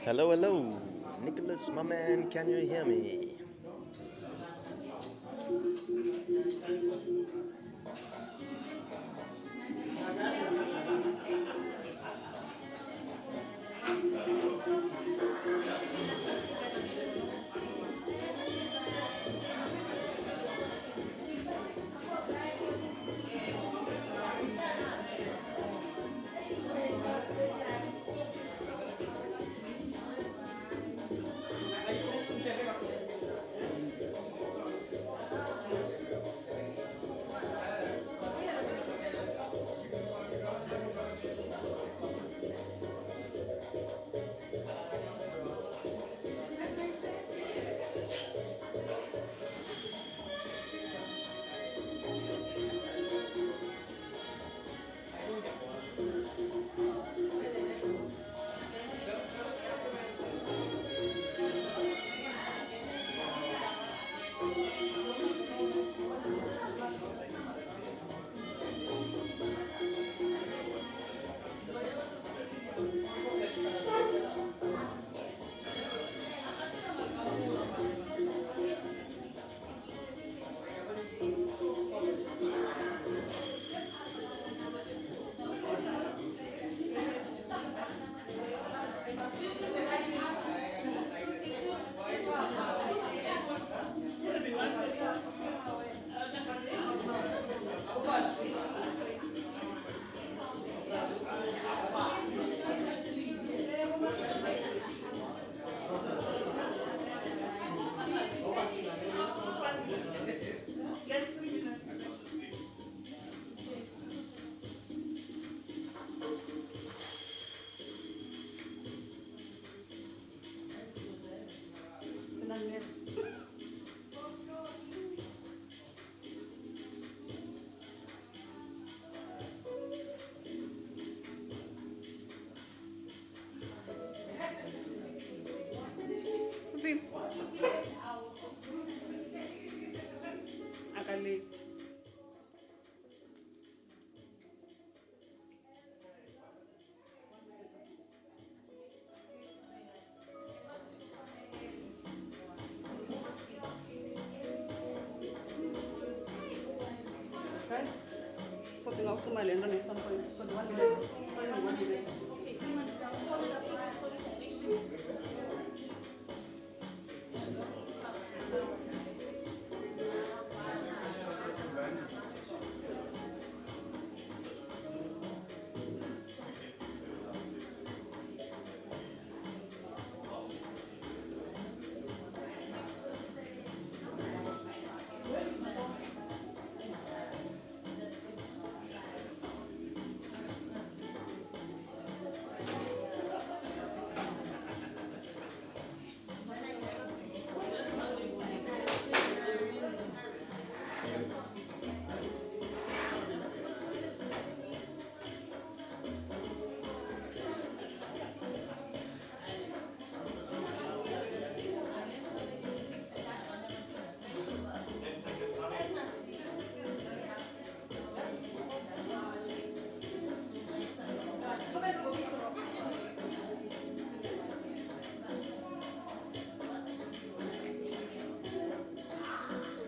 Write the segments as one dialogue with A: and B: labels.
A: Hello, hello. Nicholas, my man, can you hear me?
B: late. Guys, sorting out to my land at some point. So the 1 minute. Sorry, 1 minute.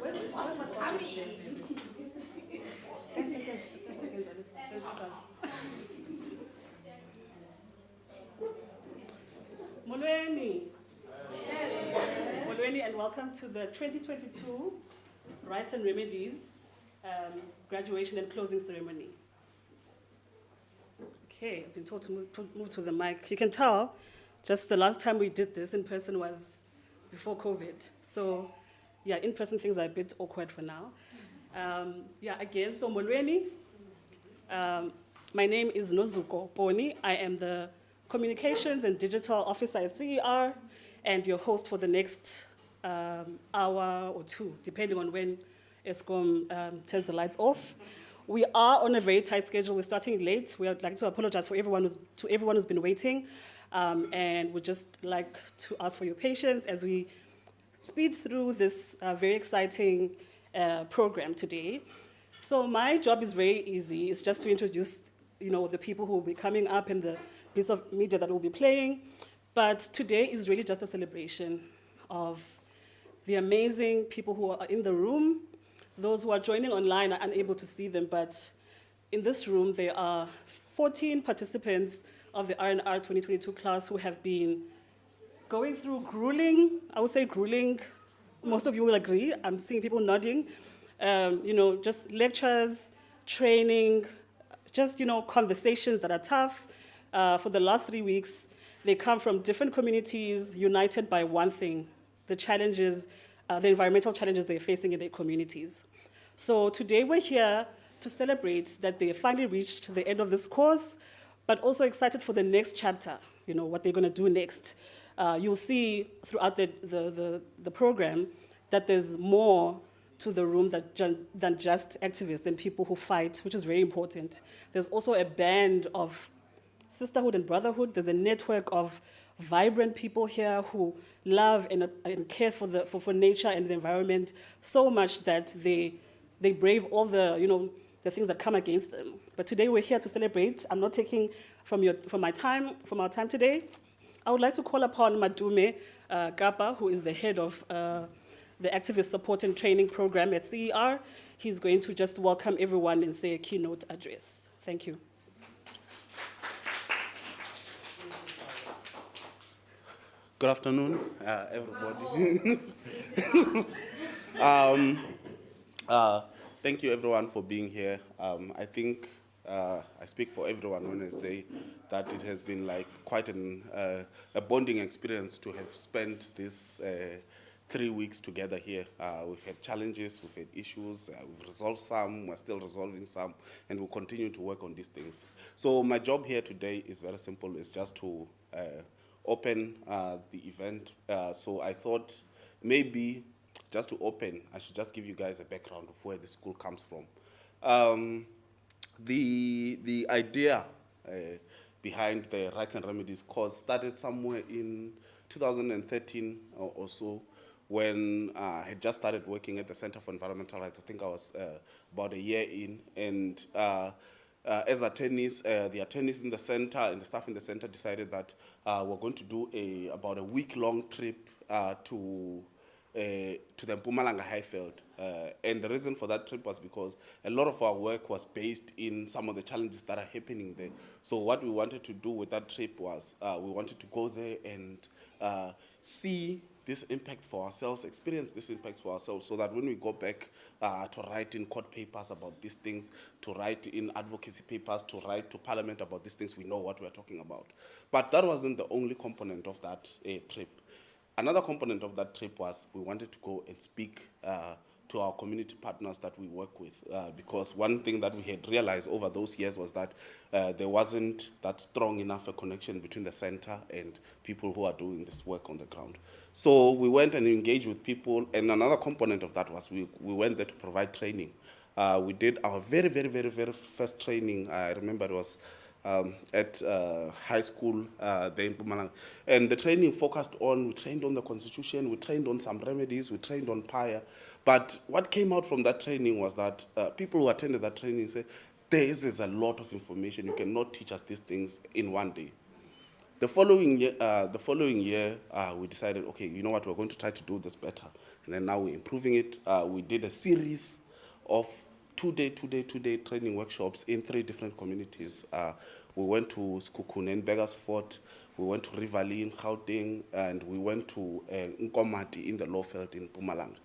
B: Where's my tummy? 10 seconds. 10 seconds. Molweni. Molweni, and welcome to the 2022 Rights and Remedies graduation and closing ceremony. Okay, I've been told to move to the mic. You can tell, just the last time we did this in person was before COVID. So, yeah, in-person things are a bit awkward for now. Again, so Molweni. My name is Nozuko Poni. I am the Communications and Digital Officer at CER and your host for the next hour or two, depending on when ESCOM turns the lights off. We are on a very tight schedule. We're starting late. We would like to apologize for everyone who's been waiting, and we'd just like to ask for your patience as we speed through this very exciting program today. So my job is very easy. It's just to introduce, the people who will be coming up and the piece of media that we'll be playing. But today is really just a celebration of the amazing people who are in the room. Those who are joining online are unable to see them, but in this room there are 14 participants of the R&R 2022 class who have been going through grueling, I would say grueling, most of you will agree, I'm seeing people nodding, just lectures, training, just, conversations that are tough. For the last 3 weeks, they come from different communities united by one thing, the challenges, the environmental challenges they're facing in their communities. So today we're here to celebrate that they finally reached the end of this course, but also excited for the next chapter, what they're gonna do next. You'll see throughout the program that there's more to the room than just activists and people who fight, which is very important. There's also a band of sisterhood and brotherhood. There's a network of vibrant people here who love and care for nature and the environment so much that they brave all the things that come against them. But today we're here to celebrate. I'm not taking from our time today. I would like to call upon Madume Kapa, who is the head of the Activist Support and Training Program at CER. He's going to just welcome everyone and say a keynote address. Thank you.
C: Good afternoon, everybody. Thank you, everyone, for being here. I think I speak for everyone when I say that it has been like quite a bonding experience to have spent this 3 weeks together here. We've had challenges, we've had issues, we've resolved some, we're still resolving some, and we'll continue to work on these things. So my job here today is very simple. It's just to open the event. So I thought maybe just to open, I should just give you guys a background of where the school comes from. The idea behind the Rights and Remedies course started somewhere in 2013 or so, when I had just started working at the Center for Environmental Rights. I think I was about a year in, and as attorneys, the attorneys in the center and the staff in the center decided that we're going to do about a week-long trip to the Mpumalanga Highveld. And the reason for that trip was because a lot of our work was based in some of the challenges that are happening there. So what we wanted to do with that trip was we wanted to go there and see this impact for ourselves, experience this impact for ourselves, so that when we go back to write in court papers about these things, to write in advocacy papers, to write to Parliament about these things, we know what we're talking about. But that wasn't the only component of that trip. Another component of that trip was we wanted to go and speak to our community partners that we work with, because one thing that we had realized over those years was that there wasn't that strong enough a connection between the center and people who are doing this work on the ground. So we went and engaged with people, and another component of that was we went there to provide training. We did our very first training. I remember it was at high school there in Mpumalanga. And the training focused on, we trained on the Constitution, we trained on some remedies, we trained on PIA. But what came out from that training was that people who attended that training said, this is a lot of information, you cannot teach us these things in one day. The following year, we decided, okay, you know what, we're going to try to do this better. And then now we're improving it. We did a series of two-day training workshops in 3 different communities. We went to Skukune in Beggersfort, we went to Rivali in Gauteng, and we went to Nkomati in the Lowveld in Mpumalanga.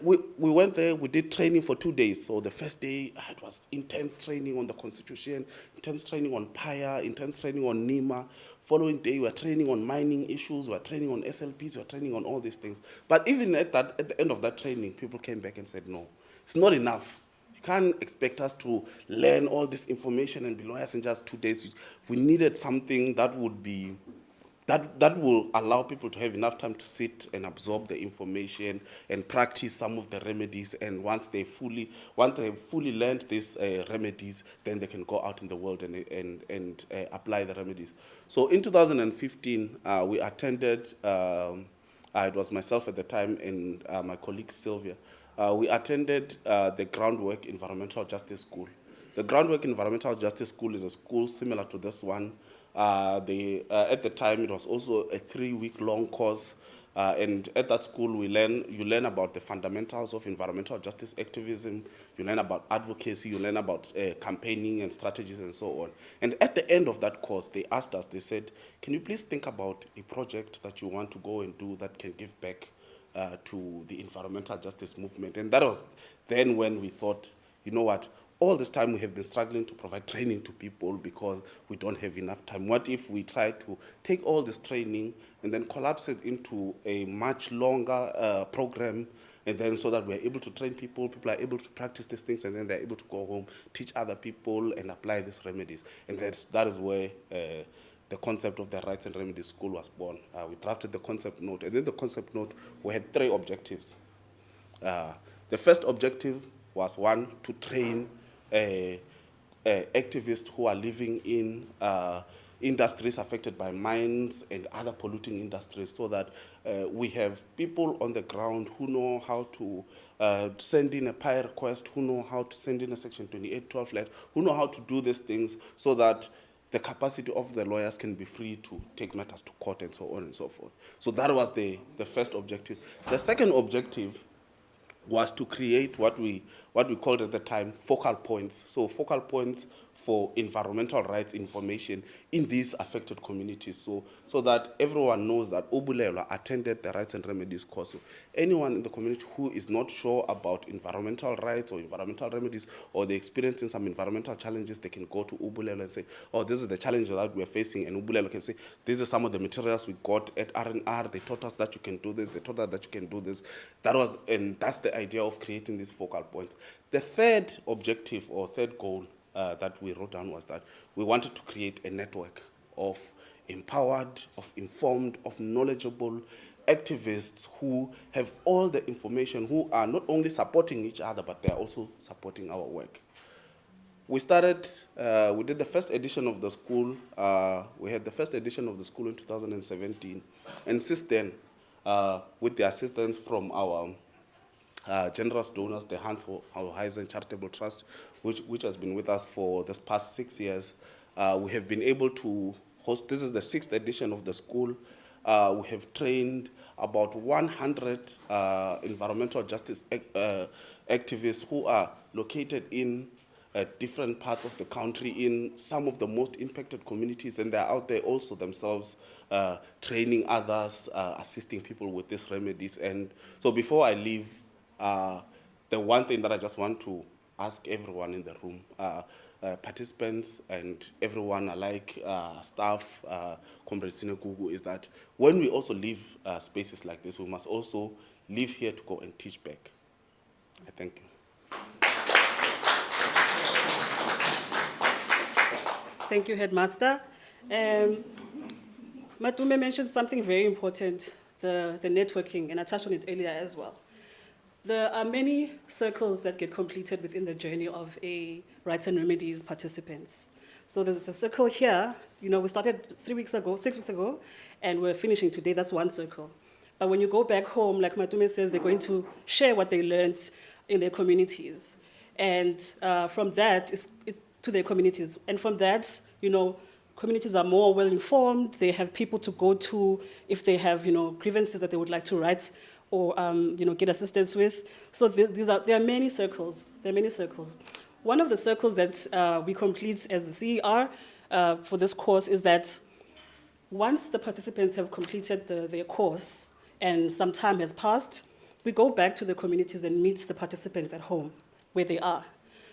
C: We went there, we did training for 2 days. So the first day, it was intense training on the Constitution, intense training on PIA, intense training on NEMA. Following day, we were training on mining issues, we were training on SLPs, we were training on all these things. But even at the end of that training, people came back and said, no, it's not enough. You can't expect us to learn all this information and be lawyers in just 2 days. We needed something that would be that will allow people to have enough time to sit and absorb the information and practice some of the remedies. And once they've fully learned these remedies, then they can go out in the world and apply the remedies. So in 2015, we attended, it was myself at the time and my colleague Sylvia, we attended the Groundwork Environmental Justice School. The Groundwork Environmental Justice School is a school similar to this one. At the time, it was also a 3-week-long course, and at that school, you learn about the fundamentals of environmental justice activism, you learn about advocacy, you learn about campaigning and strategies and so on. And at the end of that course, they asked us, they said, can you please think about a project that you want to go and do that can give back to the environmental justice movement? And that was then when we thought, you know what, all this time we have been struggling to provide training to people because we don't have enough time. What if we try to take all this training and then collapse it into a much longer program, and then so that we're able to train people, people are able to practice these things, and then they're able to go home, teach other people, and apply these remedies. And that is where the concept of the Rights and Remedies School was born. We drafted the concept note, and in the concept note, we had 3 objectives. The first objective was, 1, to train activists who are living in industries affected by mines and other polluting industries, so that we have people on the ground who know how to send in a PIA request, who know how to send in a Section 2812 letter, who know how to do these things, so that the capacity of the lawyers can be free to take matters to court and so on and so forth. So that was the first objective. The second objective was to create what we called at the time focal points. So focal points for environmental rights information in these affected communities, so that everyone knows that Obulelwa attended the Rights and Remedies course. So anyone in the community who is not sure about environmental rights or environmental remedies, or they're experiencing some environmental challenges, they can go to Obulelwa and say, oh, this is the challenge that we're facing, and Obulelwa can say, these are some of the materials we got at R&R, they taught us that you can do this, they taught us that you can do this. And that's the idea of creating these focal points. The third objective or third goal that we wrote down was that we wanted to create a network of empowered, of informed, of knowledgeable activists who have all the information, who are not only supporting each other, but they're also supporting our work. We did the first edition of the school. We had the first edition of the school in 2017. And since then, with the assistance from our generous donors, the Untitled Charitable Trust, which has been with us for this past 6 years. We have been able to host, this is the 6th edition of the school. We have trained about 100 environmental justice activists who are located in different parts of the country, in some of the most impacted communities, and they're out there also themselves training others, assisting people with these remedies. And so before I leave, the one thing that I just want to ask everyone in the room, participants and everyone alike, staff, Comrade Sinegugu, is that when we also leave spaces like this, we must also leave here to go and teach back. I thank you.
B: Thank you, Headmaster. Matume mentioned something very important, the networking, and I touched on it earlier as well. There are many circles that get completed within the journey of a Rights and Remedies participants. So there's a circle here. You know, we started 6 weeks ago, and we're finishing today. That's one circle. But when you go back home, like Matume says, they're going to share what they learned in their communities. And from that, it's to their communities. And from that, you know, communities are more well-informed. They have people to go to if they have, you know, grievances that they would like to write or, you know, get assistance with. So there are many circles. There are many circles. One of the circles that we complete as the CER for this course is that once the participants have completed their course and some time has passed, we go back to the communities and meet the participants at home where they are,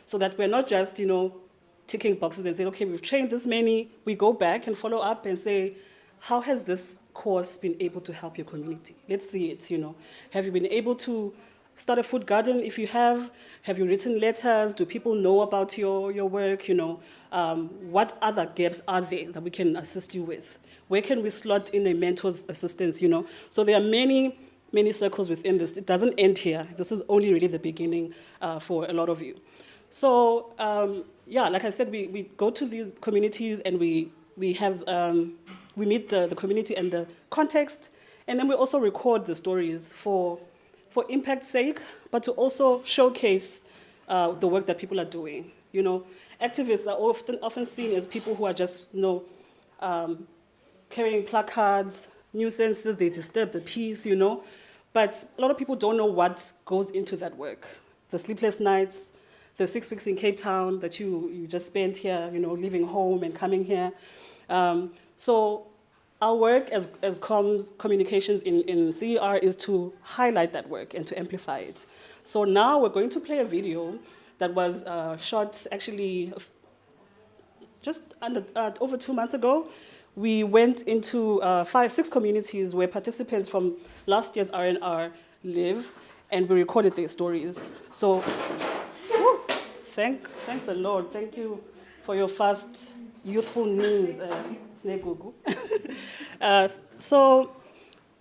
B: so that we're not just, you know, ticking boxes and saying, okay, we've trained this many. We go back and follow up and say, how has this course been able to help your community? Let's see it, you know. Have you been able to start a food garden? If you have you written letters? Do people know about your work, you know? What other gaps are there that we can assist you with? Where can we slot in a mentor's assistance, you know? So there are many circles within this. It doesn't end here. This is only really the beginning for a lot of you. So, yeah, like I said, we go to these communities and we meet the community and the context, and then we also record the stories for impact's sake, but to also showcase the work that people are doing. You know, activists are often seen as people who are just, you know, carrying placards, nuisances, they disturb the peace, you know, but a lot of people don't know what goes into that work. The sleepless nights, the 6 weeks in Cape Town that you just spent here, you know, leaving home and coming here. So our work as communications in CER is to highlight that work and to amplify it. So now we're going to play a video that was shot actually just over 2 months ago. We went into 6 communities where participants from last year's R&R live, and we recorded their stories. So, thank the Lord. Thank you for your fast, youthful news, Snegugu. So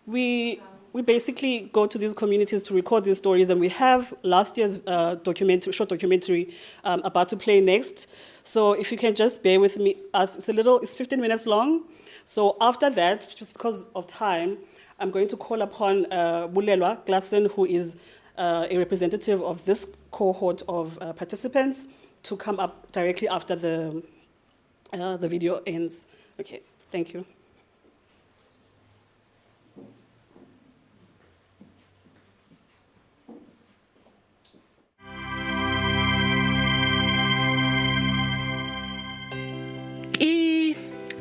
B: we basically go to these communities to record these stories, and we have last year's short documentary about to play next. So if you can just bear with me, it's 15 minutes long. So after that, just because of time, I'm going to call upon Bulelwa Glassen, who is a representative of this cohort of participants, to come up directly after the video ends. Okay, thank you.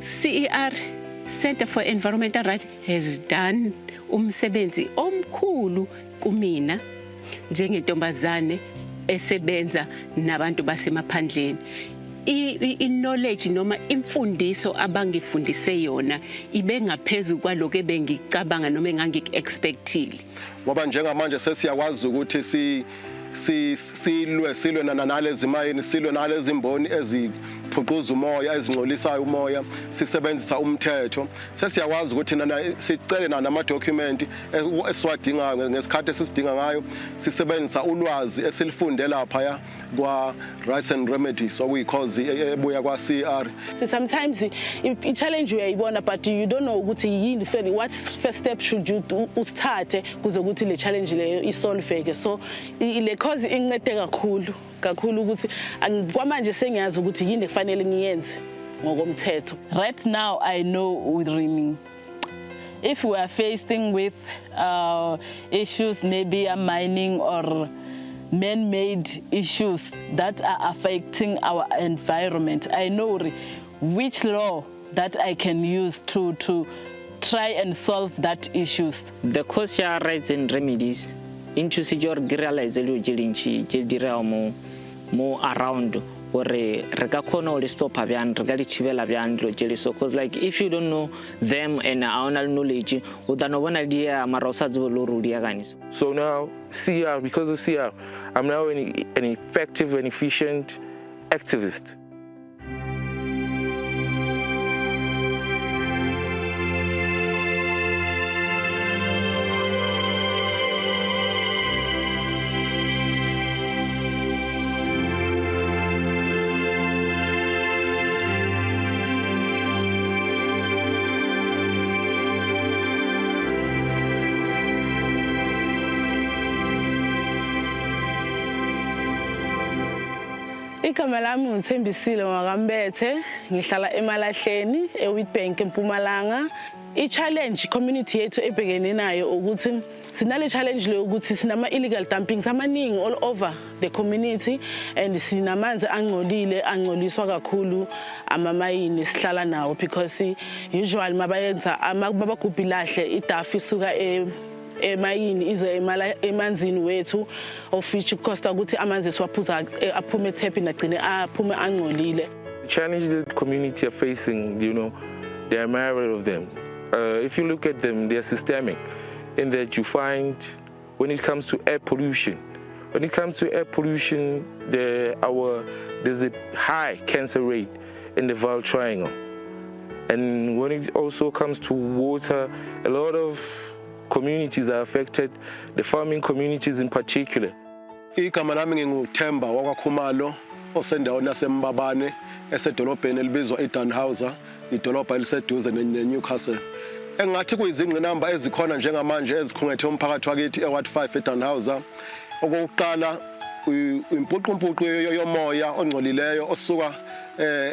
D: CER, Center for Environmental Rights, has done umsebenzi omkhulu kumina njengentombazane esebenza nabantu basemaphandleni. I-knowledge noma imfundiso abangifundise yona ibe ngaphezulu kwaloko ebengicabanga noma engangik-expectile.
E: Ngoba njengamanje sesiyakwazi ukuthi silwe nalezi mayini, silwe nalezi imboni eziphuquza umoya ezingcolisayo umoya sisebenzisa umthetho sesiyakwazi ukuthi sicele nama-document esiwadingayo ngesikhathi esisidinga ngayo sisebenzisa ulwazi esilifunde laphaya kwa-Rights and Remedies okuyikhozi ebuya kwa-CER.
F: So sometimes i-challenge uyayibona but you don't know ukuthi yini what first step should you do usithathe kuze ukuthi le challenge leyo isolveke. So le cause incede kakhulu ukuthi kwamanje sengiyazi ukuthi yini kufanele ngiyenze ngokomthetho.
G: Right now I know with Remy, if we are facing with issues maybe a mining or man-made issues that are affecting our environment, I know which law that I can use to try and solve that issues.
H: The CER Rights and Remedies into CER realize more around or reka stop avian regali chivela avian so cause like if you don't know them and our knowledge udano idea marosa.
I: So now CER, because of CER, I'm now an effective and efficient activist.
F: Igama lami ngithembisile Makambethe, ngihlala eMalahleni eWitbank eMpumalanga. I-challenge community yethu ebhekene nayo ukuthi sinale challenge le ukuthi sinama illegal dumpings amaningi all over the community and sinamanzi angcoliswa kakhulu amamayini sihlala nawo because usually mabayenza mabagubhi lahle idafi isuka emayini ize emanzini wethu of which costa ukuthi amanzi siwaphuza aphume ethepini agcine aphume angcolile.
I: The challenges that the community are facing, there are myriad of them. If you look at them, they are systemic in that you find when it comes to air pollution. When it comes to air pollution, there's a high cancer rate in the Val Triangle. And when it also comes to water, a lot of communities are affected, the farming communities in particular.
E: Igama lami nginguThemba wakwaKhumalo osendaweni yaseMbabane esedolobheni elibizwa eDannhauser, idolobha eliseduze neNewcastle. Engathi kuyizingqinamba ezikhona njengamanje ezikhungethe umphakathi wakithi eWard 5 eDannhauser. Okokuqala impuqumpuqu yomoya ongcolileyo osuka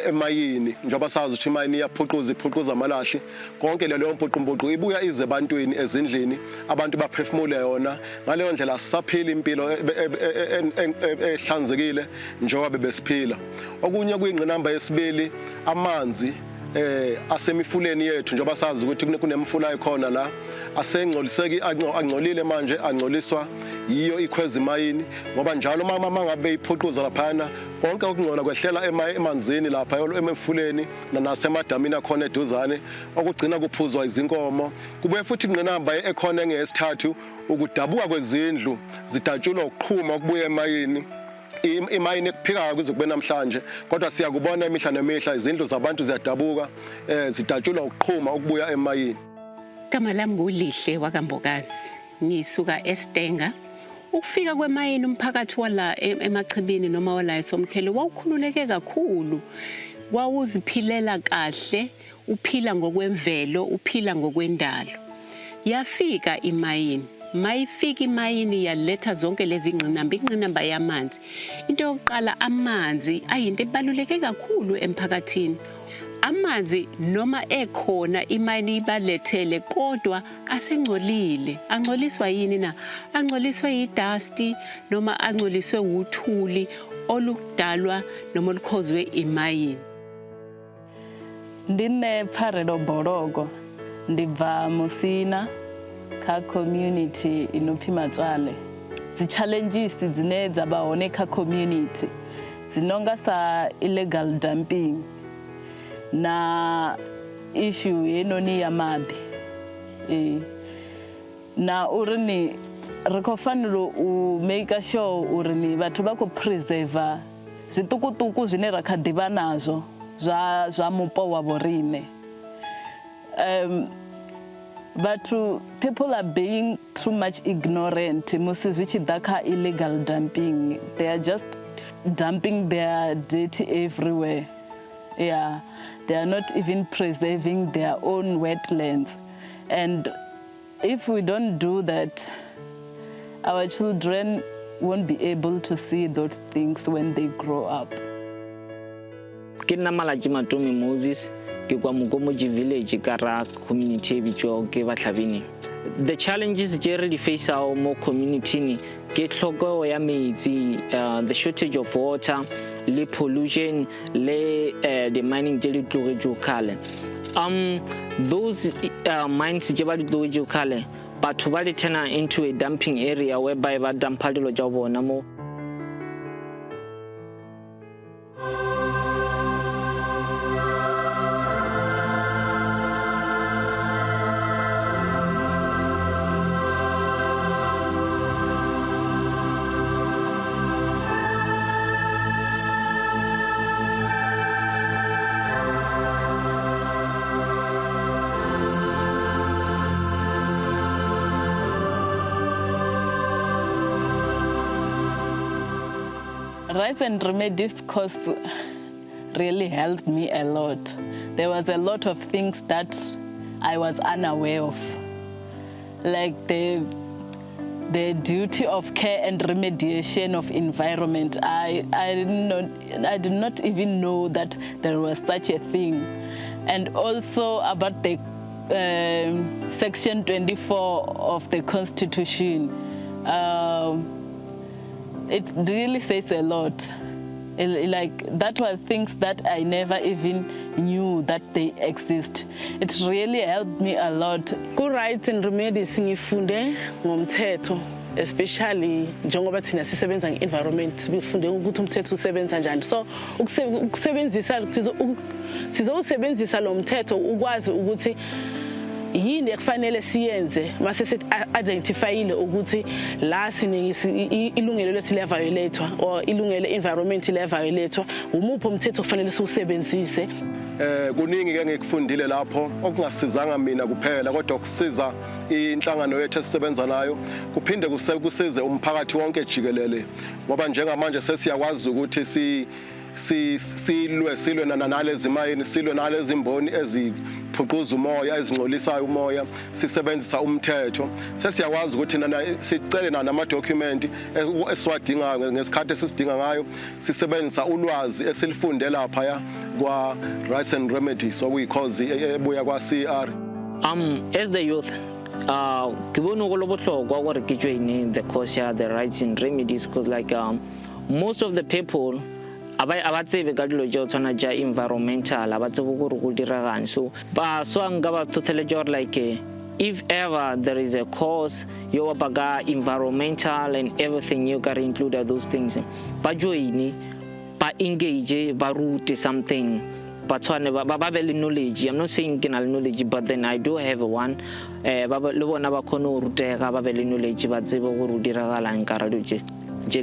E: emayini njengoba sazi ukuthi imayini iphuquza amalahle konke leyo mpuqumpuqu ibuya ize ebantwini ezindlini abantu baphefumule yona ngaleyo ndlela asisaphila impilo ehlanzekile njengoba bebesiphila. Okunye kuyingqinamba yesibili amanzi asemifuleni yethu njengoba sazi ukuthi kunemfula ekhona la asengcoliseki angcolile manje angcoliswa yiyo ikhwezi mayini ngoba njalo mangabe iphuquza laphana konke okungcola kwehlela emanzini lapha emfuleni nasemadamini akhona eduzane okugcina kuphuzwa izinkomo. Kube futhi ingqinamba ekhona ngeyesithathu ukudabuka kwezindlu zidatshulwa ukuqhuma okubuya emayini. Imayini ekuphikayo kuze kube namhlanje kodwa siyakubona imihla nemihla izindlu zabantu ziyadabuka zidatshulwa ukuqhuma okubuya emayini.
D: Igama lami nguLihle wakambokazi, ngisuka eStenga. Ukufika kwemayini umphakathi wala emachibini noma wala eSomkhele wawukhululeke kakhulu. Wawuziphilela kahle, uphila ngokwemvelo, uphila ngokwendalo. Yafika imayini. Mayifika imayini yaletha zonke lezi ingqinamba yamanzi. Into yokuqala amanzi ayinto ebaluleke kakhulu emphakathini. Amanzi noma ekhona imayini ibalethele kodwa asengcolile. Angcoliswa yini na? Angcoliswa yidust noma angcoliswe uthuli oludalwa noma olukhozwe imayini.
G: Ndine Pharelo Borogo, ndibva Musina ka community inophi Matswale. Zi challenges dzine dzabahone ka community dzinonga sa illegal dumping na issue yenoni ya maḓi. Na uri ni re khou fanela u make sure uri ni vhathu vha khou preserve zwiṱukuṱuku zwine ra kha ḓivha nazwo zwa mupo wa vhoriṋe. People are being too much ignorant musi zwi tshi ḓa kha illegal dumping. They are just dumping their dirty everywhere. Yeah, they are not even preserving their own wetlands. And if we don't do that, our children won't be able to see those things when they grow up.
H: Ke nna Malaji Matomi Moses ke kwa Mokomoji village kara community bicho ke Batlhabini. The challenges je re di face our mo community ni ke tlhoko ya metsi, the shortage of water, le pollution, le the mining je le tlogetšo kgale. Those mines je ba di tlogetšo kgale, batho ba di turn into a dumping area whereby ba dumpa dilo tša bona mo.
G: Rights and Remedies course really helped me a lot. There was a lot of things that I was unaware of, like the duty of care and remediation of environment. I did not even know that there was such a thing. And also about the Section 24 of the Constitution. It really says a lot. Like, that were things that I never even knew that they exist. It really helped me a lot.
F: Ku-Rights and Remedies ngifunde ngomthetho, especially njengoba thina sisebenza nge-environment, sifunde ukuthi umthetho usebenza njani. So ukusebenzisa sizowusebenzisa lo mthetho ukwazi ukuthi yini ekufanele siyenze mase se-identifyile ukuthi la ilungelo lethu liyaviolathwa or ilungelo environment liyaviolathwa, umuphi umthetho kufanele siwusebenzise.
E: Kuningi ke ngikufundile lapho okungasizanga mina kuphela kodwa kusiza inhlangano yethu esisebenza nayo, kuphinde kusize umphakathi wonke jikelele, ngoba njengamanje sesiyakwazi ukuthi silwe nalezi mayini, silwe nalezi mboni eziphuquza umoya, ezingcolisayo umoya, sisebenzisa umthetho. Sesiyakwazi ukuthi sicele nama-document esiwadingayo ngesikhathi esisidinga ngayo, sisebenzisa ulwazi esilifunde laphaya kwa-Rights and Remedies okuyikhozi ebuya kwa-CER.
H: As the youth, ke bone go le botlhokwa gore ke join the course ya the Rights and Remedies, because like most of the people aba tsebe ka dilo tša tshwana tša environmental, aba tsebe gore go diragang. So ba nka ba thotheletša gore like if ever there is a course yo ba ka environmental and everything, you can include those things, ba join, ba engage, ba rute something, ba tshwane ba be le knowledge. I'm not saying ke na le knowledge, but then I do have one. Le bona ba khone go rutega, ba be le knowledge, ba tsebe gore o diragalang ka radio tše.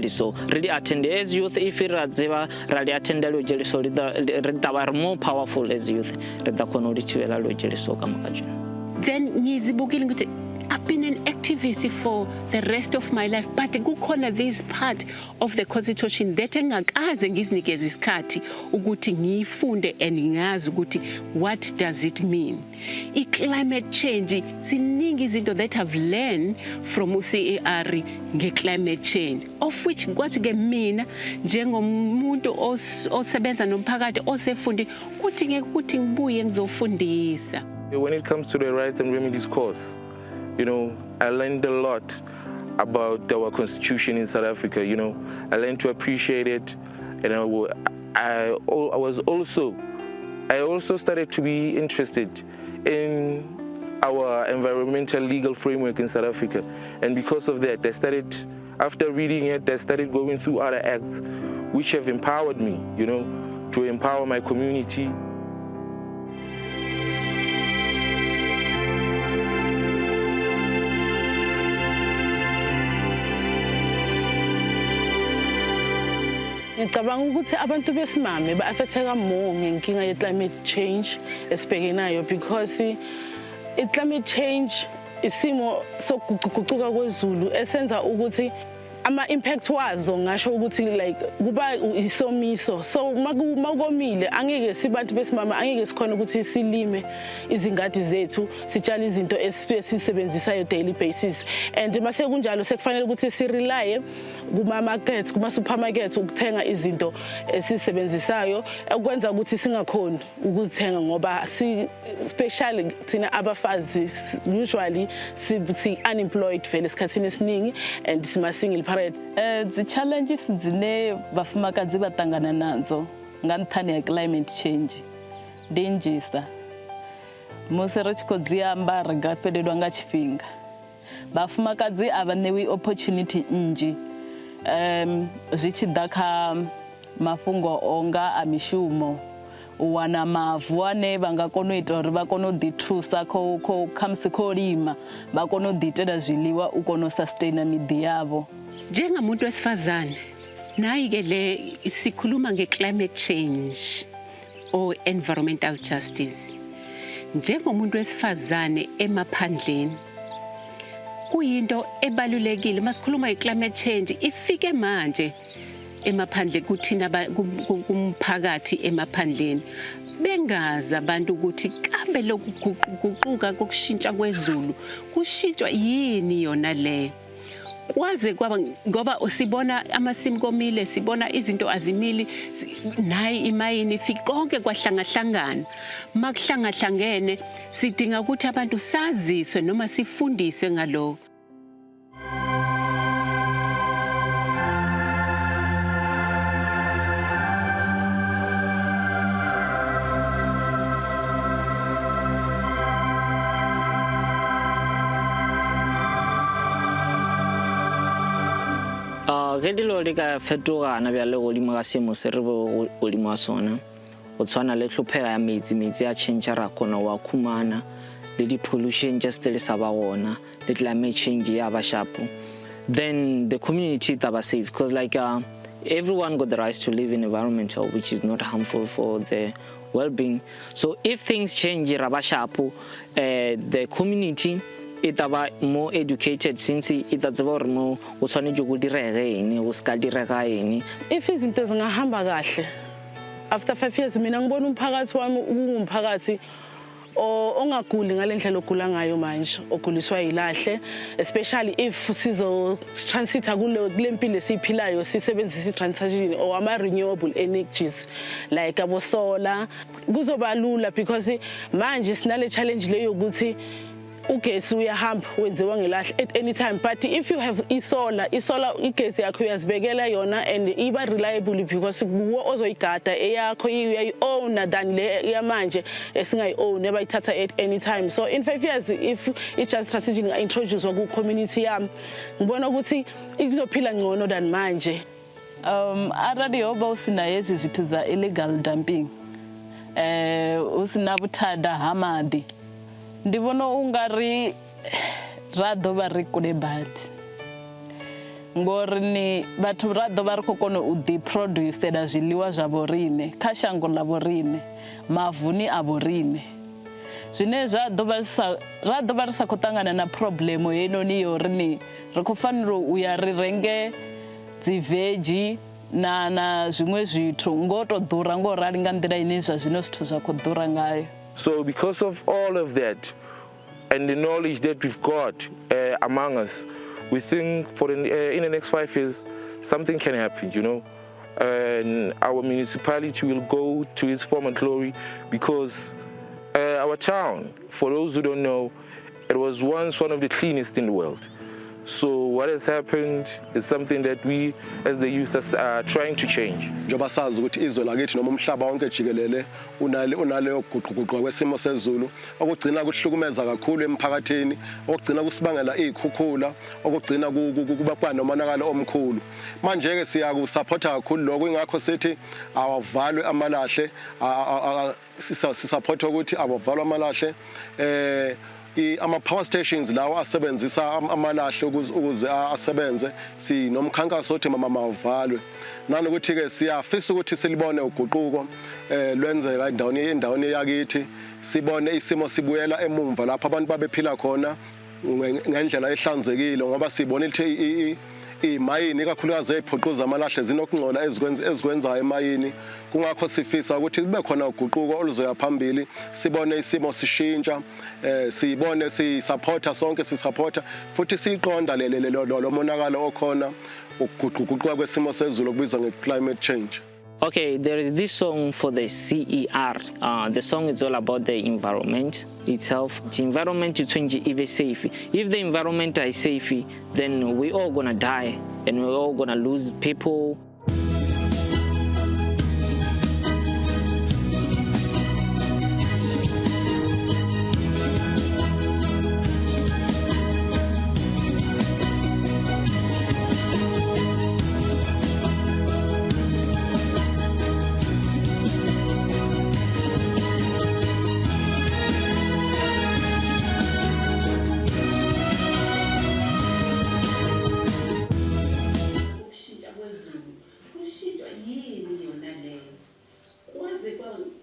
H: So really attend as youth. If you really attend the jeliso, we are more powerful as youth.
D: Then I've been an activist for the rest of my life, but kukhona this part of the constitution that engakaze ngizinikeze isikhathi ukuthi ngifunde and ngazi ukuthi what does it mean. I-climate change, siningi izinto that I've learned from CER nge-climate change, of which kwathi-ke mina njengomuntu osebenza nomphakathi osefundi kuthi ngeke ukuthi ngibuye ngizofundisa.
I: When it comes to the Rights and Remedies course, I learned a lot about our constitution in South Africa. I learned to appreciate it, and I also started to be interested in our environmental legal framework in South Africa. And because of that, after reading it, I started going through other acts which have empowered me, to empower my community.
F: Ngicabanga ukuthi abantu besimame ba-affecteka more ngenkinga ye-climate change esibhekanayo because i-climate change isimo sokuguquguquka kwezulu esenza ukuthi ama-impact wazo ngasho ukuthi like kuba isomiso so makomile angeke sibantu besimama angeke sikhona ukuthi silime izingadi zethu sitshale izinto esisebenzisayo daily basis and mase kunjalo sekufanele ukuthi sirely kuma-market kuma-supermarket ukuthenga izinto esisebenzisayo ekwenza ukuthi singakhoni ukuzithenga ngoba especially thina abafazi usually si-unemployed vele esikhathini esiningi and sima-single parent.
G: The challenges dzine vafumakadzi vatangana nadzo nga nṱhani ya climate change ndi nnzhisa. Musi ri tshi khou dzi amba ri nga fhelelwa nga tshifhinga. Vhafumakadzi a vha ṋewi opportunity nnzhi zwi tshi ḓa kha mafhungo onga a mishumo. U wana mavu ane vha nga kona u ita uri vha kone u ḓithusa khamusi kho lima vha kone u ḓiitela zwiḽiwa u kona u sustaina miḓi yavo.
D: Njengamuntu wesifazane nayi-ke le sikhuluma nge-climate change or environmental justice. Njengomuntu wesifazane emaphandleni kuyinto ebalulekile masikhuluma nge-climate change ifike manje emaphandle kuthina kumphakathi emaphandleni bengazi abantu ukuthi kambe lokuguquka kokushintsha kwezulu kushintshwa yini yona le kwaze kwaba ngoba sibona amasimu komile sibona izinto azimili nayi imayini ifike konke kwahlangahlangana makuhlangahlangene sidinga ukuthi abantu saziswe noma sifundiswe ngalokho.
H: Ge dilo di ka fetogana bjale godimo ga seemo se re godimo ga sona go tshwana le tlhophega ya metsi a change ra kgona wa khumana le di-pollution just le sa ba gona le climate change ya ba shapo, then the community taba safe because like everyone got the right to live in an environment which is not harmful for the well-being. So if things change ra ba shapo, the community it aba more educated since it tsaba gore mo o tshwanetse go direga eng go ska direga eng.
F: If izinto zingahamba kahle after 5 years mina ngibona umphakathi wami ungumphakathi ongaguli ngalendlela ogula ngayo manje oguliswa yilahle, especially if sizo transita kule mpilo esiphilayo sisebenzisa i-transition or ama-renewable energies like abo solar kuzoba lula because manje sinale challenge leyo ukuthi ugesi uyahamba wenziwa ngelahle at any time, but if you have isolar igesi yakho uyazibekela yona and iba reliable because kuwo ozoyigada eyakho uyayi-own than le yamanje esingayi-own abayithatha at any time. So in 5 years if i-just strategy introduce ku-community yami ngibona ukuthi izophila ngcono than manje.
G: Arali yoba usinayo ezi zwithu za illegal dumping usina vhuthada ha maḓi ndi vhona ungari ra ḓo vha ri kule badi ngori ni vhathu ra ḓo vha ri khou kona u ḓiproducela zwiḽiwa zwa vhorine kha shango ḽa vhorine mavuni a vhorine zwine ra ḓo vha ri sa khou ṱangana na problemo yenoni yori ni ri khou fanela u ya ri renge dzi veggie na zwiṅwe zwithu ngo to ḓura ngo rali nga nḓila ine zwa zwino zwithu zwa khou ḓura ngayo.
I: So because of all of that and the knowledge that we've got among us, we think in the next 5 years something can happen, you know. And our municipality will go to its former glory because our town, for those who don't know, it was once one of the cleanest in the world. So what has happened is something that we as the youth are trying to change.
E: Njoba sazi ukuthi izwe lakithi noma umhlaba wonke jikelele unaleyo guquguquka kwesimo sezulu okugcina kuhlukumeza kakhulu emphakathini, okugcina kusibangela izikhukhula, okugcina kuba nomonakalo omkhulu. Manje ke siyakusupporta kakhulu lokho ingakho sithi awavalwe amalahle sisupporta ukuthi awavalwe amalahle ama-power stations lawo asebenzisa amalahle ukuze asebenze sinomkhankaso othi mawuvalwe nanokuthi-ke siyafisa ukuthi silibone uguquko lwenzeka endaweni yakithi sibone isimo sibuyela emumva lapho abantu babephila khona ngendlela ehlanzekile ngoba sibona ukuthi imayini ikakhulukazi eziphuquza amalahle zinokungcola ezikwenzayo emayini kungakho sifisa ukuthi kube khona uguquko oluzoya phambili sibone isimo sishintsha sibone sisupporta sonke sisupporta futhi siqonda lo monakalo okhona ukuguquguquka kwesimo sezulu okubizwa nge-climate change.
H: Okay, there is this song for the CER. The song is all about the environment itself. The environment to change is safe. If the environment is safe, then we all gonna die and we're all gonna lose people.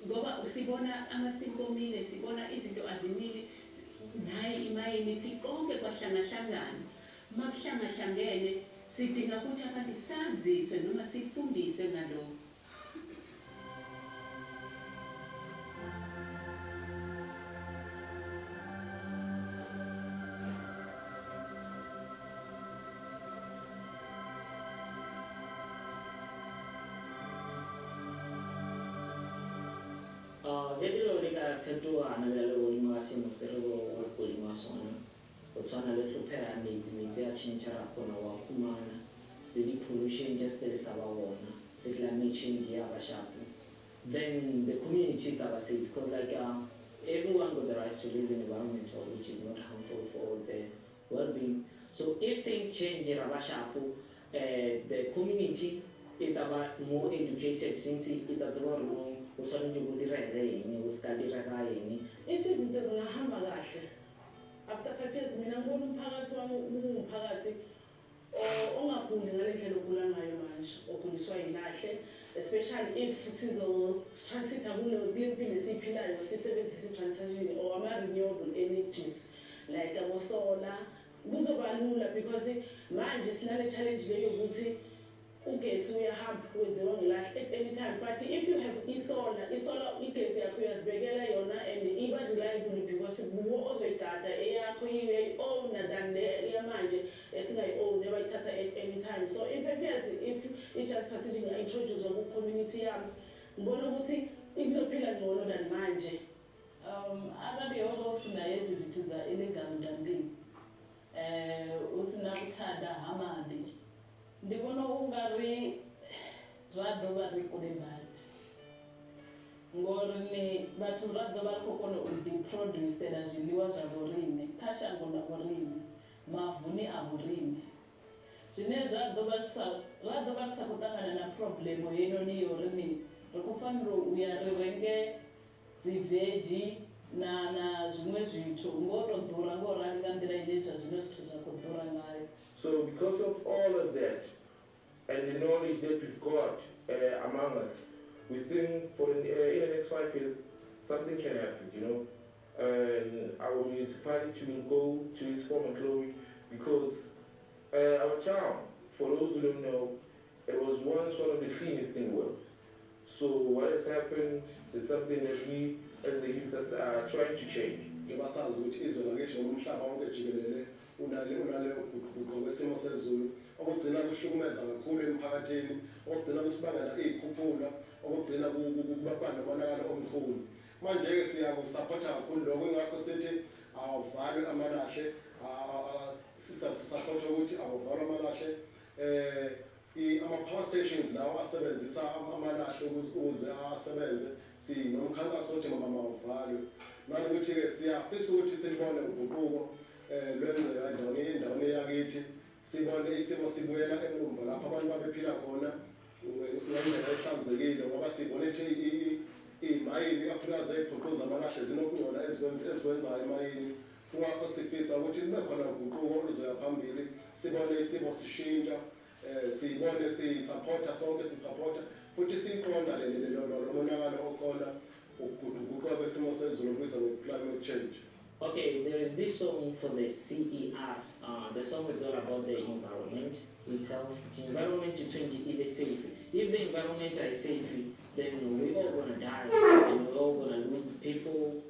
D: Ngoba sibona amasinkomile sibona izinto azimile naye imayini konke kwahlangahlangana makuhlangahlangene sidinga ukuthi abantu saziswe noma sifundiswe ngalokho.
H: Dentro le caratteristiche nella massimo servo polima sono sono le supera mezzi a cincara con la kumana the pollution just there is our the climate change ya bashapu then the community can say because like everyone got the right to live in an environment which is not harmful for the well-being. So if things change in Abashapu, the community is about more educated since it does not know what's on the rain, what's got the rain.
F: If it doesn't have after 5 years, mina ngibona umphakathi wami umphakathi ongaguli ngale ndlela ogula ngayo manje oguliswa yilahle, especially if sizo-transita kule mpilo esiyiphilayo sisebenzisa i-transition or ama-renewable energies like abo-solar. Kuzoba lula because manje sinale challenge leyo ukuthi ugesi uyahamba wenziwa ngelahle anytime, but if you have isolar igesi yakho uyazibekela yona and iba reliable because kuwo ozoyigada eyakho iye-owner than le yamanje esingayi-own ebayithatha at any time. So if i-just transition introduce ku-community yami ngibona ukuthi izophila ngcono than manje.
G: Arali yoko sinayo izithi za-illegal dumping usinakuthanda hamali ndibona ungari rado vari kule mali ngori ni vathu rado vari khou kona u ḓiproducela zwiḽiwa zwa vhorine kha shango ḽa vhorine mavuni a vhorine zwine ra ḓo vha ri sa khou ṱangana na problemo heinoni yo ri ri khou fanela u ya ri renge dzi veggie na zwiṅwe zwithu ngo to ḓura ngo rali nga nḓila ine zwa zwino zwithu zwa khou ḓura ngayo.
I: So because of all of that and the knowledge that we've got among us, we think for in the next 5 years something can happen, you know. Our municipality will go to its former glory because our town, for those who don't know, it was once one of the cleanest in the world. So what has happened is something that we as the youth are trying to change.
E: Njengoba ukuthi izwe lakesho nomhlaba wonke jikelele unale uguquko kwesimo sezulu okugcina kuhlukumeza kakhulu emphakathini, okugcina kusibangela izikhuphula, okugcina kubaba nomonakalo omkhulu. Manje-ke siyakusapotha kakhulu lokho ingakho sithi awavalwe amalahle, sisapotha ukuthi awavalwe amalahle. Ama-power stations lawo asebenzisa amalahle ukuze asebenze sinomkhankaso othi mawuvalwe nanokuthi-ke siyafisa ukuthi silibone uguquko lwenzeka endaweni yakithi, sibone isimo sibuyela emumva lapho abantu babephila khona ngendlela ehlanzekile ngoba sibone ukuthi imayini ikakhulukazi ey'phuquza amalahle zinokungcola ezikwenzayo emayini kungakho sifisa ukuthi kube khona uguquko oluzoya phambili sibone isimo sishintsha sibone sisupporta sonke sisupporta futhi siqonda lo monakalo okhona ukuguquka kwesimo sezulu okubizwa nge-climate change.
H: Okay, there is this song for the CER. The song is all about the environment itself. The environment is safe. If the environment is safe, then we're all gonna die and we're all gonna lose people.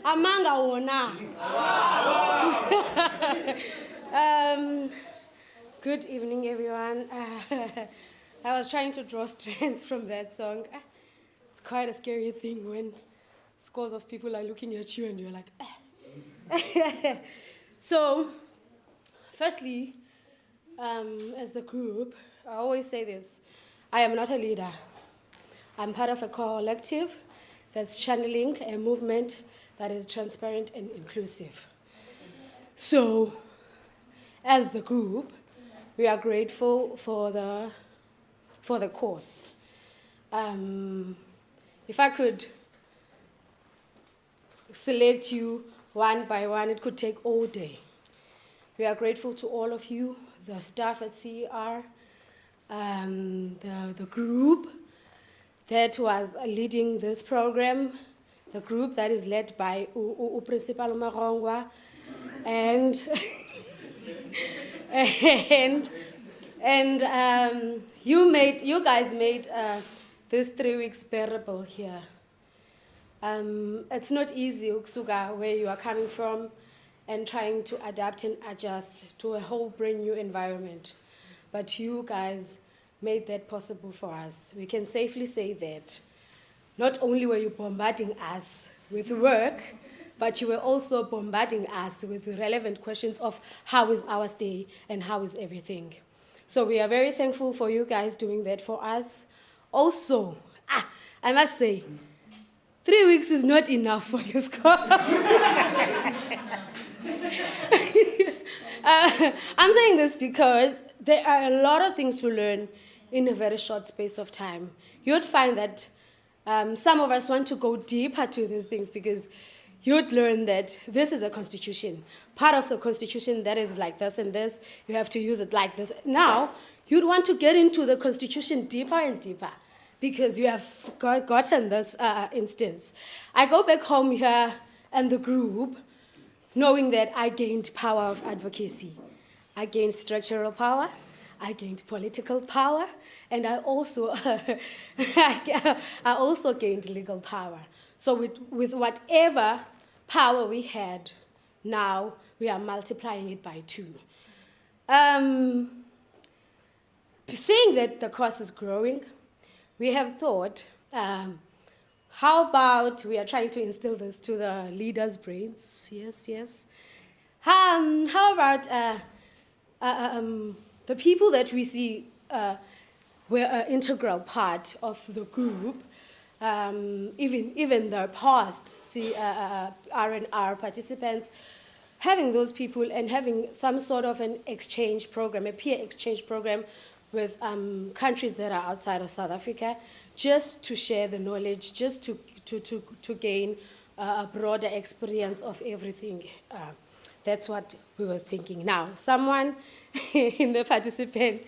J: Amanga wona. Good evening, everyone. I was trying to draw strength from that song. It's quite a scary thing when scores of people are looking at you and you're like, So, firstly, as the group, I always say this, I am not a leader. I'm part of a collective that's channeling a movement that is transparent and inclusive. So, as the group, we are grateful for the course. If I could select you one by one, it could take all day. We are grateful to all of you, the staff at CER, the group that was leading this program, the group that is led by Principal Marongwa, and you guys made this 3 weeks bearable here. It's not easy, Uksuga, where you are coming from and trying to adapt and adjust to a whole brand new environment. But you guys made that possible for us. We can safely say that not only were you bombarding us with work, but you were also bombarding us with relevant questions of how is our stay and how is everything. So we are very thankful for you guys doing that for us. Also, I must say, 3 weeks is not enough for this course. I'm saying this because there are a lot of things to learn in a very short space of time. You'd find that some of us want to go deeper to these things because you'd learn that this is a constitution. Part of the constitution that is like this and this, you have to use it like this. Now, you'd want to get into the constitution deeper and deeper because you have gotten this instance. I go back home here and the group knowing that I gained power of advocacy. I gained structural power, I gained political power, and I also, I also gained legal power. So with whatever power we had, now we are multiplying it by 2. Seeing that the course is growing, we have thought, how about we are trying to instill this to the leaders' brains? Yes. How about the people that we see were an integral part of the group, even the past R&R participants, having those people and having some sort of an exchange program, a peer exchange program with countries that are outside of South Africa, just to share the knowledge, just to gain a broader experience of everything. That's what we was thinking. Now, someone in the participant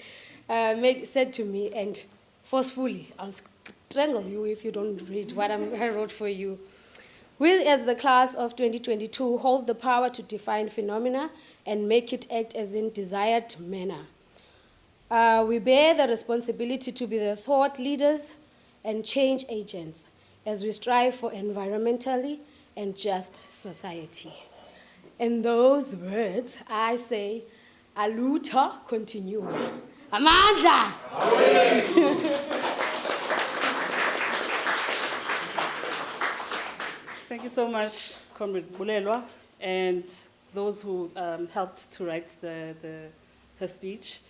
J: said to me, and forcefully, I'll strangle you if you don't read what I wrote for you. We, as the class of 2022, hold the power to define phenomena and make it act as in desired manner. We bear the responsibility to be the thought leaders and change agents as we strive for environmentally and just society. In those words, I say, Alutho continua. Amandla!
B: Thank you so much, Comrade Bulelwa, and those who helped to write her speech.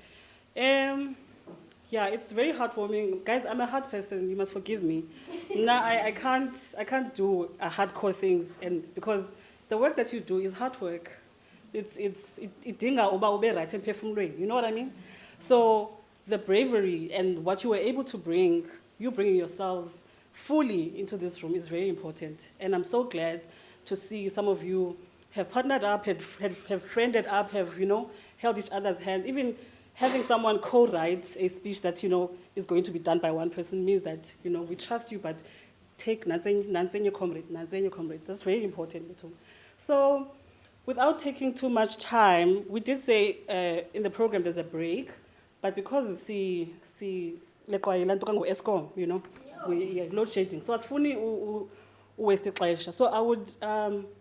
B: Yeah, it's very heartwarming. Guys, I'm a hard person, you must forgive me. Now, I can't do hardcore things, and because the work that you do is hard work. It dinga oba ube right and perfume, you know what I mean? So the bravery and what you were able to bring, you bringing yourselves fully into this room is very important. And I'm so glad to see some of you have partnered up, have friended up, have, held each other's hand. Even having someone co-write a speech that, is going to be done by one person means that, we trust you, but take nansenye comrade. That's very important too. So without taking too much time, we did say in the program there's a break, but because we load shedding, so as funny waste pleasure. So I would,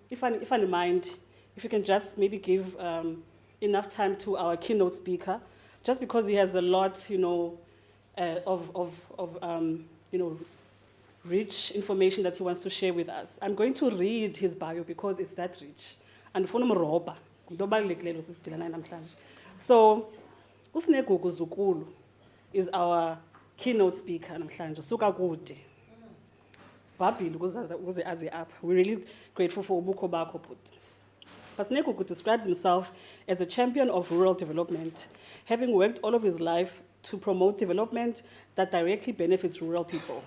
B: if I don't mind, if you can just maybe give enough time to our keynote speaker, just because he has a lot, rich information that he wants to share with us. I'm going to read his bio because it's that rich. And so, uSnegugu Zukulu is our keynote speaker namhlanje. Suka kude. Babhili ukuze aze apha. We're really grateful for ubukho bakho bhuti. USnegugu describes himself as a champion of rural development, having worked all of his life to promote development that directly benefits rural people.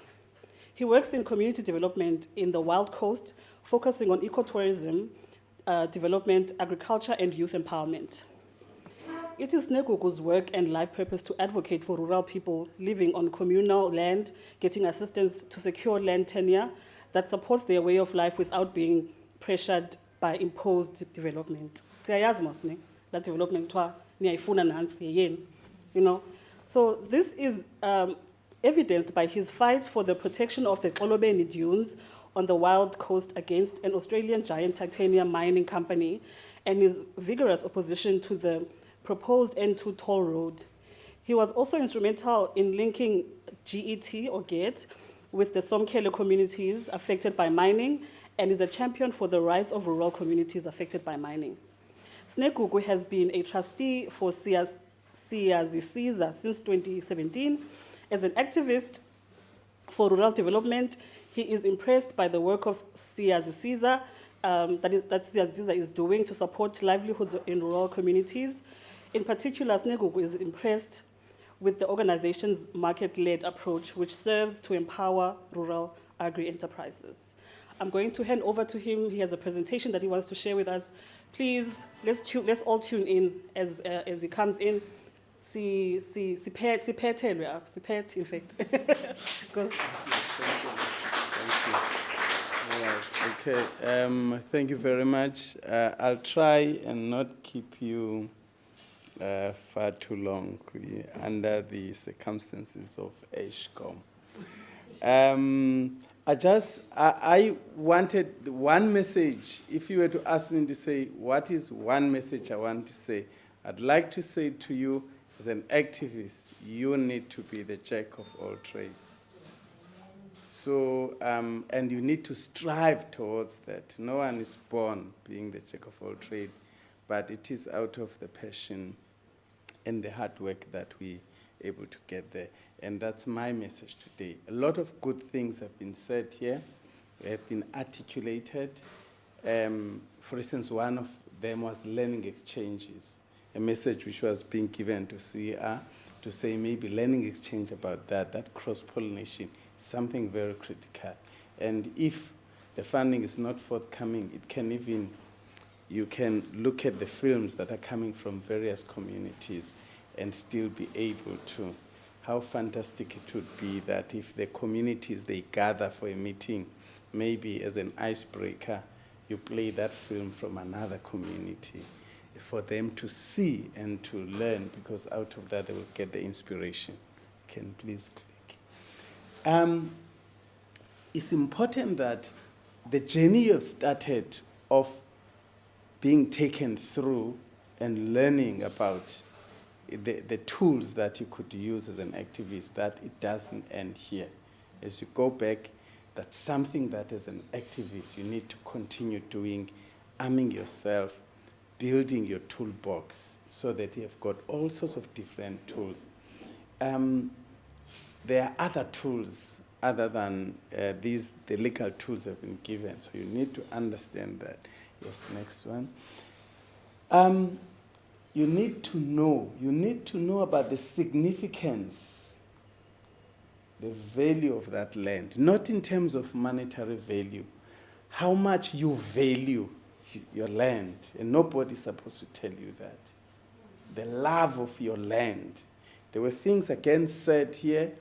B: He works in community development in the Wild Coast, focusing on ecotourism, development, agriculture, and youth empowerment. It is Negugu's work and life purpose to advocate for rural people living on communal land, getting assistance to secure land tenure that supports their way of life without being pressured by imposed development. That development, So this is evidenced by his fight for the protection of the Xolobeni dunes on the Wild Coast against an Australian giant titanium mining company and his vigorous opposition to the proposed N2 toll road. He was also instrumental in linking GET with the Somkhele communities affected by mining and is a champion for the rights of rural communities affected by mining. Snegugu has been a trustee for CER since 2017. As an activist for rural development, he is impressed by the work of CER that CER is doing to support livelihoods in rural communities. In particular, Snegugu is impressed with the organization's market-led approach, which serves to empower rural agri-enterprises. I'm going to hand over to him. He has a presentation that he wants to share with us. Please, let's all tune in as he comes in. Siphethelwe apha, siphethe, in fact. Because
K: Okay, thank you very much. I'll try and not keep you far too long under the circumstances of HCOM. I wanted one message. If you were to ask me to say, what is one message I want to say? I'd like to say to you, as an activist, you need to be the jack of all trades. So, and you need to strive towards that. No one is born being the jack of all trades, but it is out of the passion and the hard work that we're able to get there. And that's my message today. A lot of good things have been said here, have been articulated. For instance, one of them was learning exchanges, a message which was being given to CER to say maybe learning exchange about that cross-pollination, something very critical. And if the funding is not forthcoming, it can even, you can look at the films that are coming from various communities and still be able to, how fantastic it would be that if the communities, they gather for a meeting, maybe as an icebreaker, you play that film from another community for them to see and to learn, because out of that they will get the inspiration. Can please click. It's important that the journey you have started of being taken through and learning about the tools that you could use as an activist, that it doesn't end here. As you go back, that's something that as an activist you need to continue doing, arming yourself, building your toolbox so that you have got all sorts of different tools. There are other tools other than the legal tools have been given, so you need to understand that. Yes, next one. You need to know about the significance, the value of that land, not in terms of monetary value, how much you value your land, and nobody's supposed to tell you that. The love of your land. There were things again said here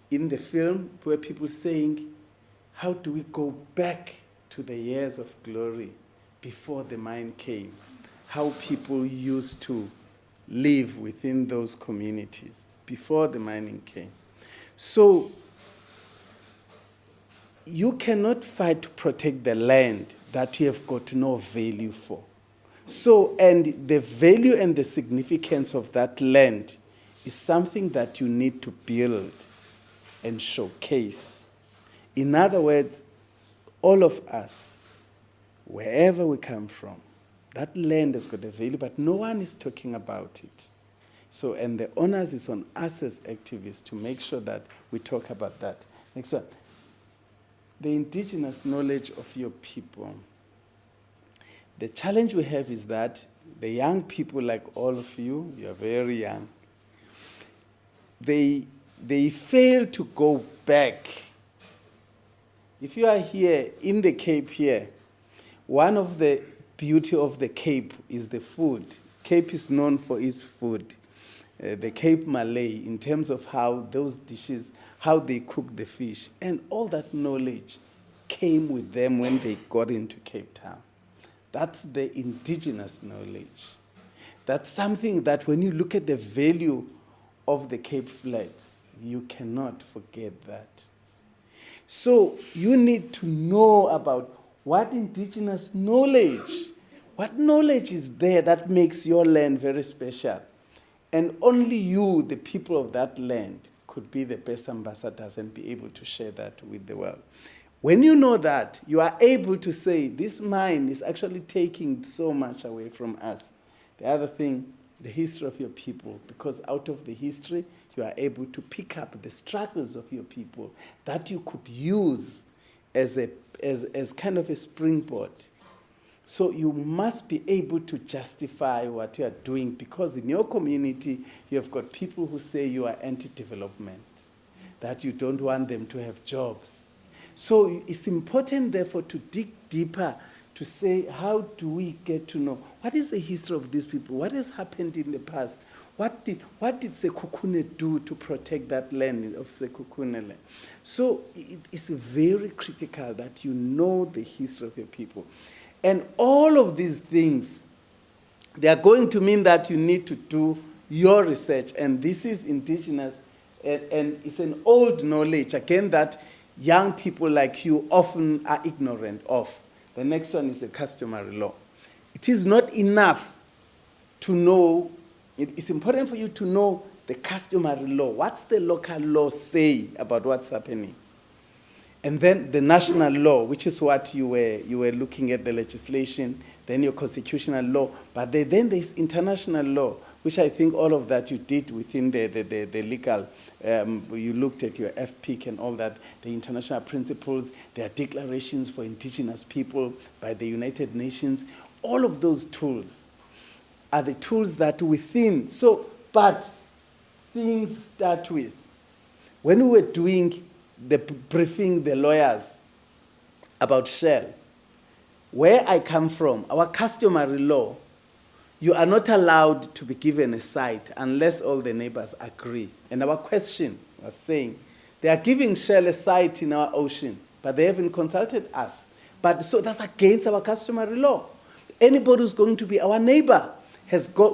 K: in the film where people saying, how do we go back to the years of glory before the mine came? How people used to live within those communities before the mining came. So you cannot fight to protect the land that you have got no value for. So, and the value and the significance of that land is something that you need to build and showcase. In other words, all of us, wherever we come from, that land has got a value, but no one is talking about it. So, and the onus is on us as activists to make sure that we talk about that. Next one. The indigenous knowledge of your people. The challenge we have is that the young people, like all of you, you are very young, they fail to go back. If you are here in the Cape here, one of the beauty of the Cape is the food. Cape is known for its food. The Cape Malay, in terms of how those dishes, how they cook the fish, and all that knowledge came with them when they got into Cape Town. That's the indigenous knowledge. That's something that when you look at the value of the Cape Flats, you cannot forget that. So you need to know about what indigenous knowledge, what knowledge is there that makes your land very special. And only you, the people of that land, could be the best ambassadors and be able to share that with the world. When you know that, you are able to say, this mine is actually taking so much away from us. The other thing, the history of your people, because out of the history, you are able to pick up the struggles of your people that you could use as kind of a springboard. So you must be able to justify what you are doing, because in your community, you have got people who say you are anti-development, that you don't want them to have jobs. So it's important, therefore, to dig deeper to say, how do we get to know what is the history of these people? What has happened in the past? What did Sekhukhune do to protect that land of Sekhukhune land? So it's very critical that you know the history of your people. And all of these things, they are going to mean that you need to do your research. And this is indigenous, and it's an old knowledge, again, that young people like you often are ignorant of. The next one is the customary law. It is not enough to know, it's important for you to know the customary law. What's the local law say about what's happening? And then the national law, which is what you were looking at, the legislation, then your constitutional law. But then there's international law, which I think all of that you did within the legal. You looked at your FPIC and all that, the international principles, there are declarations for indigenous people by the United Nations. All of those tools are the tools that within. So, but things start with, when we were doing the briefing the lawyers about Shell, where I come from, our customary law, you are not allowed to be given a site unless all the neighbors agree. And our question was saying, they are giving Shell a site in our ocean, but they haven't consulted us. But so that's against our customary law. Anybody who's going to be our neighbor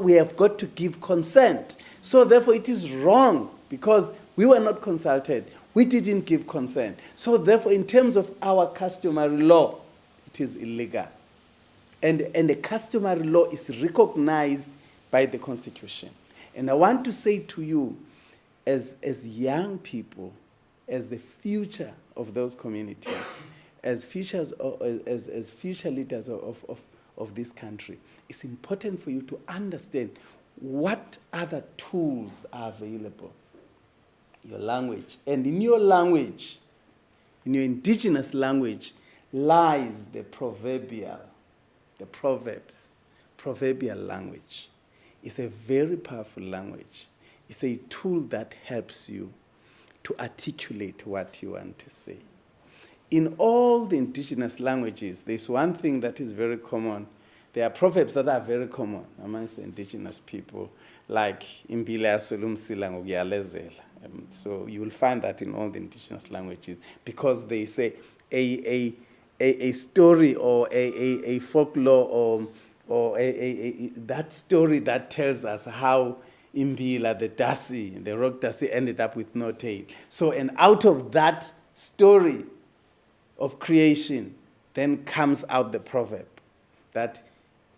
K: we have got to give consent. So therefore it is wrong, because we were not consulted. We didn't give consent. So therefore, in terms of our customary law, it is illegal. And the customary law is recognized by the Constitution. And I want to say to you, as young people, as the future of those communities, as future leaders of this country, it's important for you to understand what other tools are available. Your language. And in your language, in your indigenous language, lies the proverbial language. It's a very powerful language. It's a tool that helps you to articulate what you want to say. In all the indigenous languages, there's one thing that is very common. There are proverbs that are very common amongst the indigenous people, like Imbila Solumsila Ngiyalezela. So you will find that in all the indigenous languages, because they say a story or a folklore or that story that tells us how Imbila, the rock Dasi, ended up with no tail. So, and out of that story of creation, then comes out the proverb that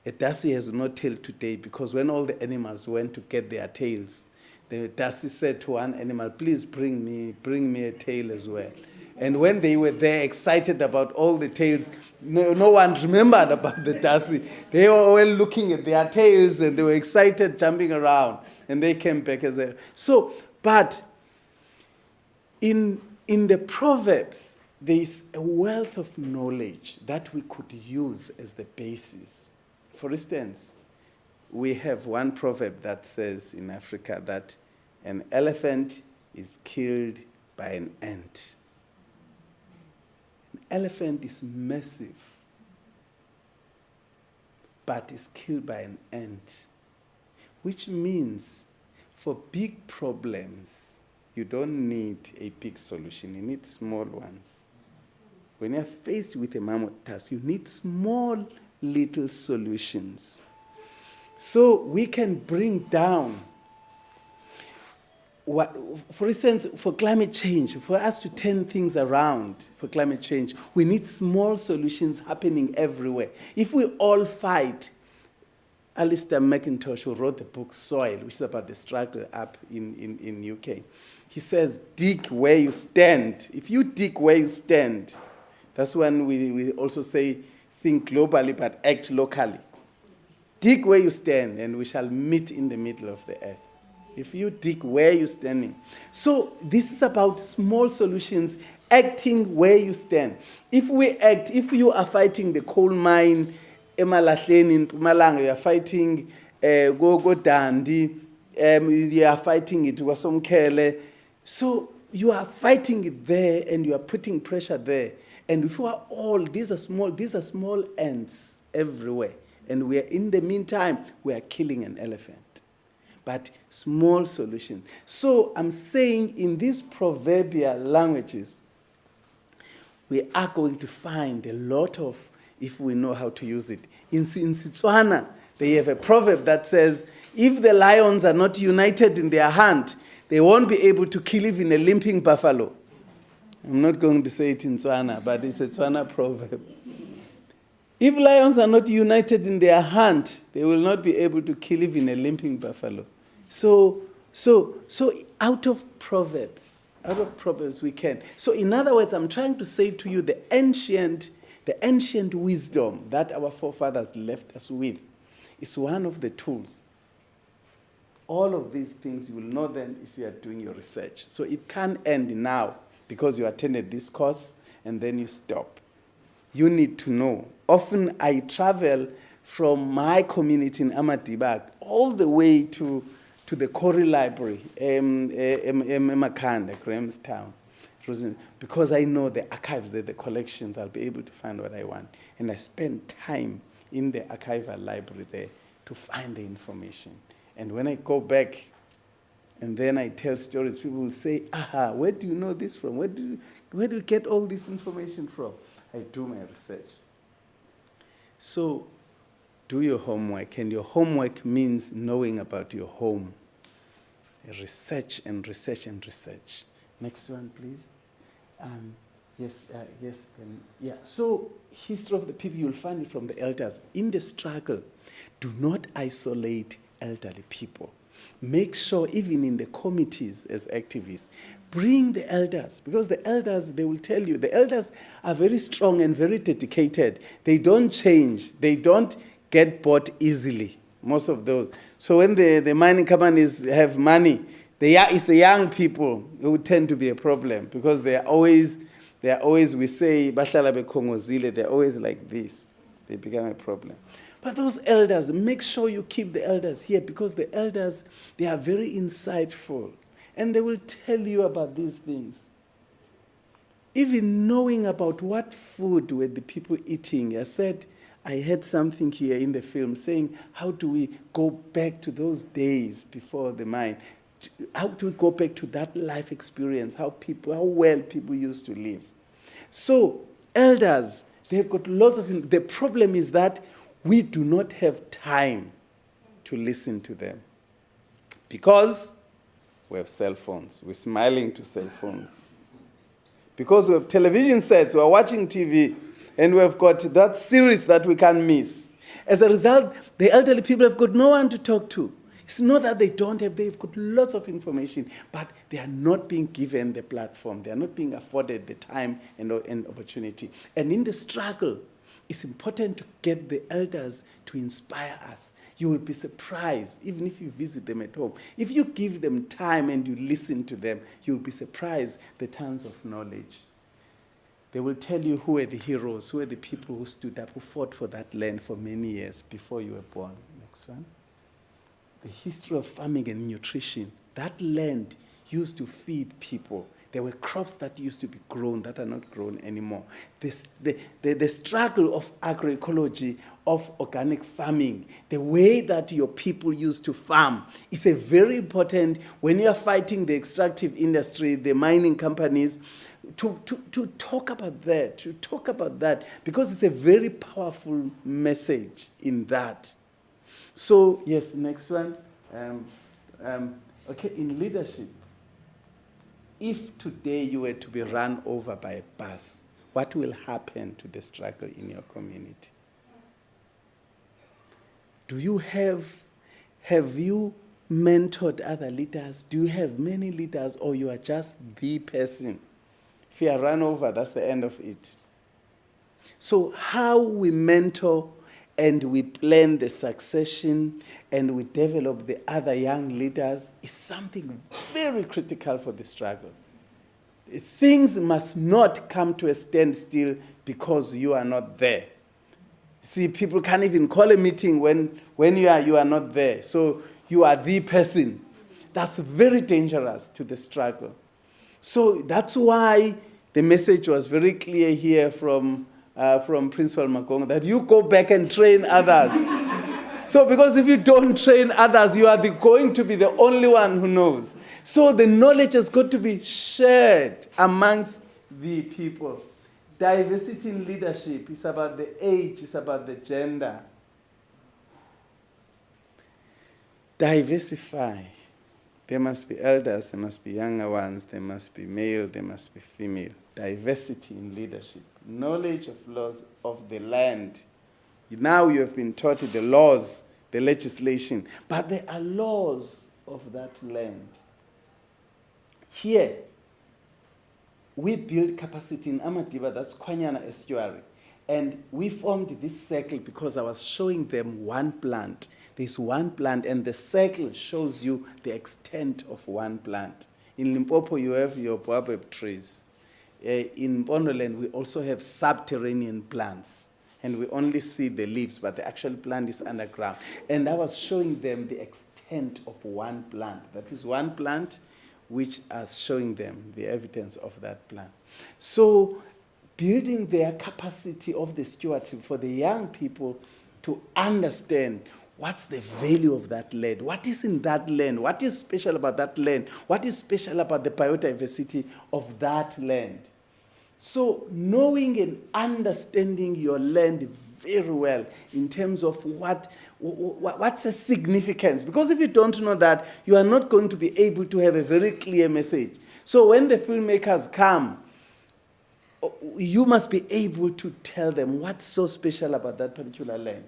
K: a Dasi has no tail today, because when all the animals went to get their tails, the Dasi said to one animal, please bring me a tail as well. And when they were there excited about all the tails, no one remembered about the Dasi. They were all looking at their tails and they were excited, jumping around. And they came back as a... So, but in the Proverbs, there is a wealth of knowledge that we could use as the basis. For instance, we have one proverb that says in Africa that an elephant is killed by an ant. An elephant is massive, but is killed by an ant, which means for big problems, you don't need a big solution, you need small ones. When you're faced with a mammoth task, you need small little solutions. So we can bring down, for instance, for climate change, for us to turn things around for climate change, we need small solutions happening everywhere. If we all fight, Alistair McIntosh, who wrote the book Soil, which is about the struggle up in UK, he says, dig where you stand. If you dig where you stand, that's when we also say, think globally but act locally. Dig where you stand, and we shall meet in the middle of the earth. If you dig where you're standing. So this is about small solutions, acting where you stand. If we act, if you are fighting the coal mine Emalahleni in Mpumalanga, you are fighting go Dandi, you are fighting it Wasomkele. So you are fighting it there and you are putting pressure there. And if we are all, these are small ants everywhere. And we are, in the meantime, we are killing an elephant. But small solutions. So I'm saying in these proverbial languages, we are going to find a lot of, if we know how to use it. In Setswana, they have a proverb that says, if the lions are not united in their hunt, they won't be able to kill even a limping buffalo. I'm not going to say it in Tswana, but it's a Tswana proverb. If lions are not united in their hunt, they will not be able to kill even a limping buffalo. So out of Proverbs we can. So in other words, I'm trying to say to you the ancient wisdom that our forefathers left us with is one of the tools. All of these things, you will know them if you are doing your research. So it can't end now because you attended this course and then you stop. You need to know. Often I travel from my community in Amadibag all the way to the Corey Library in Makanda, Grahamstown, because I know the archives there, the collections, I'll be able to find what I want. And I spend time in the archival library there to find the information. And when I go back and then I tell stories, people will say, aha, where do you know this from? Where do you get all this information from? I do my research. So do your homework, and your homework means knowing about your home. Research and research and research. Next one, please. Yeah. So history of the people, you'll find it from the elders. In the struggle, do not isolate elderly people. Make sure, even in the committees as activists, bring the elders, because the elders, they will tell you, the elders are very strong and very dedicated. They don't change. They don't get bought easily, most of those. So when the mining companies have money, it's the young people who tend to be a problem, because they are always, we say, Bahlala bekhongozile, they're always like this. They become a problem. But those elders, make sure you keep the elders here, because the elders, they are very insightful. And they will tell you about these things. Even knowing about what food were the people eating. I heard something here in the film saying, how do we go back to those days before the mine? How do we go back to that life experience, how well people used to live? So elders, they've got lots of, the problem is that we do not have time to listen to them because we have cell phones. We're smiling to cell phones. Because we have television sets, we're watching TV, and we've got that series that we can't miss. As a result, the elderly people have got no one to talk to. It's not that they don't have, they've got lots of information, but they are not being given the platform. They are not being afforded the time and opportunity. And in the struggle, it's important to get the elders to inspire us. You will be surprised, even if you visit them at home. If you give them time and you listen to them, you'll be surprised the tons of knowledge. They will tell you who were the heroes, who were the people who stood up, who fought for that land for many years before you were born. Next one. The history of farming and nutrition. That land used to feed people. There were crops that used to be grown that are not grown anymore. The struggle of agroecology, of organic farming, the way that your people used to farm is a very important, when you are fighting the extractive industry, the mining companies, to talk about that, because it's a very powerful message in that. So, yes, next one. Okay, in leadership, if today you were to be run over by a bus, what will happen to the struggle in your community? Do you have you mentored other leaders? Do you have many leaders, or you are just the person? If you are run over, that's the end of it. So how we mentor and we plan the succession and we develop the other young leaders is something very critical for the struggle. Things must not come to a standstill because you are not there. See, people can't even call a meeting when you are not there. So you are the person. That's very dangerous to the struggle. So that's why the message was very clear here from Principal Magong, that you go back and train others. So because if you don't train others, you are going to be the only one who knows. So the knowledge has got to be shared amongst the people. Diversity in leadership is about the age, it's about the gender. Diversify. There must be elders, there must be younger ones, there must be male, there must be female. Diversity in leadership. Knowledge of laws of the land. Now you have been taught the laws, the legislation, but there are laws of that land. Here, we build capacity in Amadiba, that's Kwanyana Estuary. And we formed this circle because I was showing them one plant. There's one plant, and the circle shows you the extent of one plant. In Limpopo, you have your baobab trees. In Bonoland, we also have subterranean plants. And we only see the leaves, but the actual plant is underground. And I was showing them the extent of one plant. That is one plant which is showing them the evidence of that plant. So building their capacity of the stewardship for the young people to understand what's the value of that land, what is in that land, what is special about that land, what is special about the biodiversity of that land. So knowing and understanding your land very well in terms of what's the significance. Because if you don't know that, you are not going to be able to have a very clear message. So when the filmmakers come, you must be able to tell them what's so special about that particular land.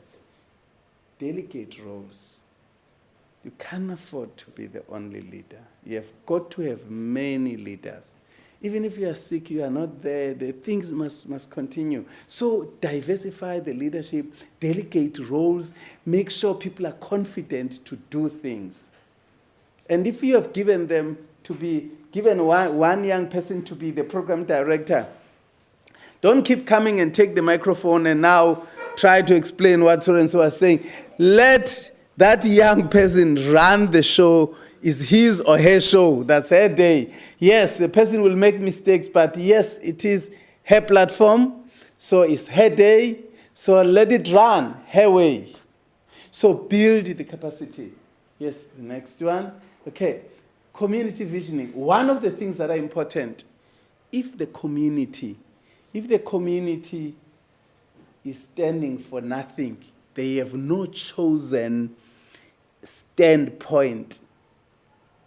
K: Delegate roles. You can't afford to be the only leader. You have got to have many leaders. Even if you are sick, you are not there, the things must continue. So diversify the leadership, delegate roles, make sure people are confident to do things. And if you have given them to be, given one young person to be the program director, don't keep coming and take the microphone and now try to explain what so-and-so was saying. Let that young person run the show. Is his or her show. That's her day. Yes, the person will make mistakes, but yes, it is her platform, so it's her day, so let it run her way. So build the capacity. Yes, the next one. Okay, community visioning. One of the things that are important, if the community is standing for nothing, they have no chosen standpoint,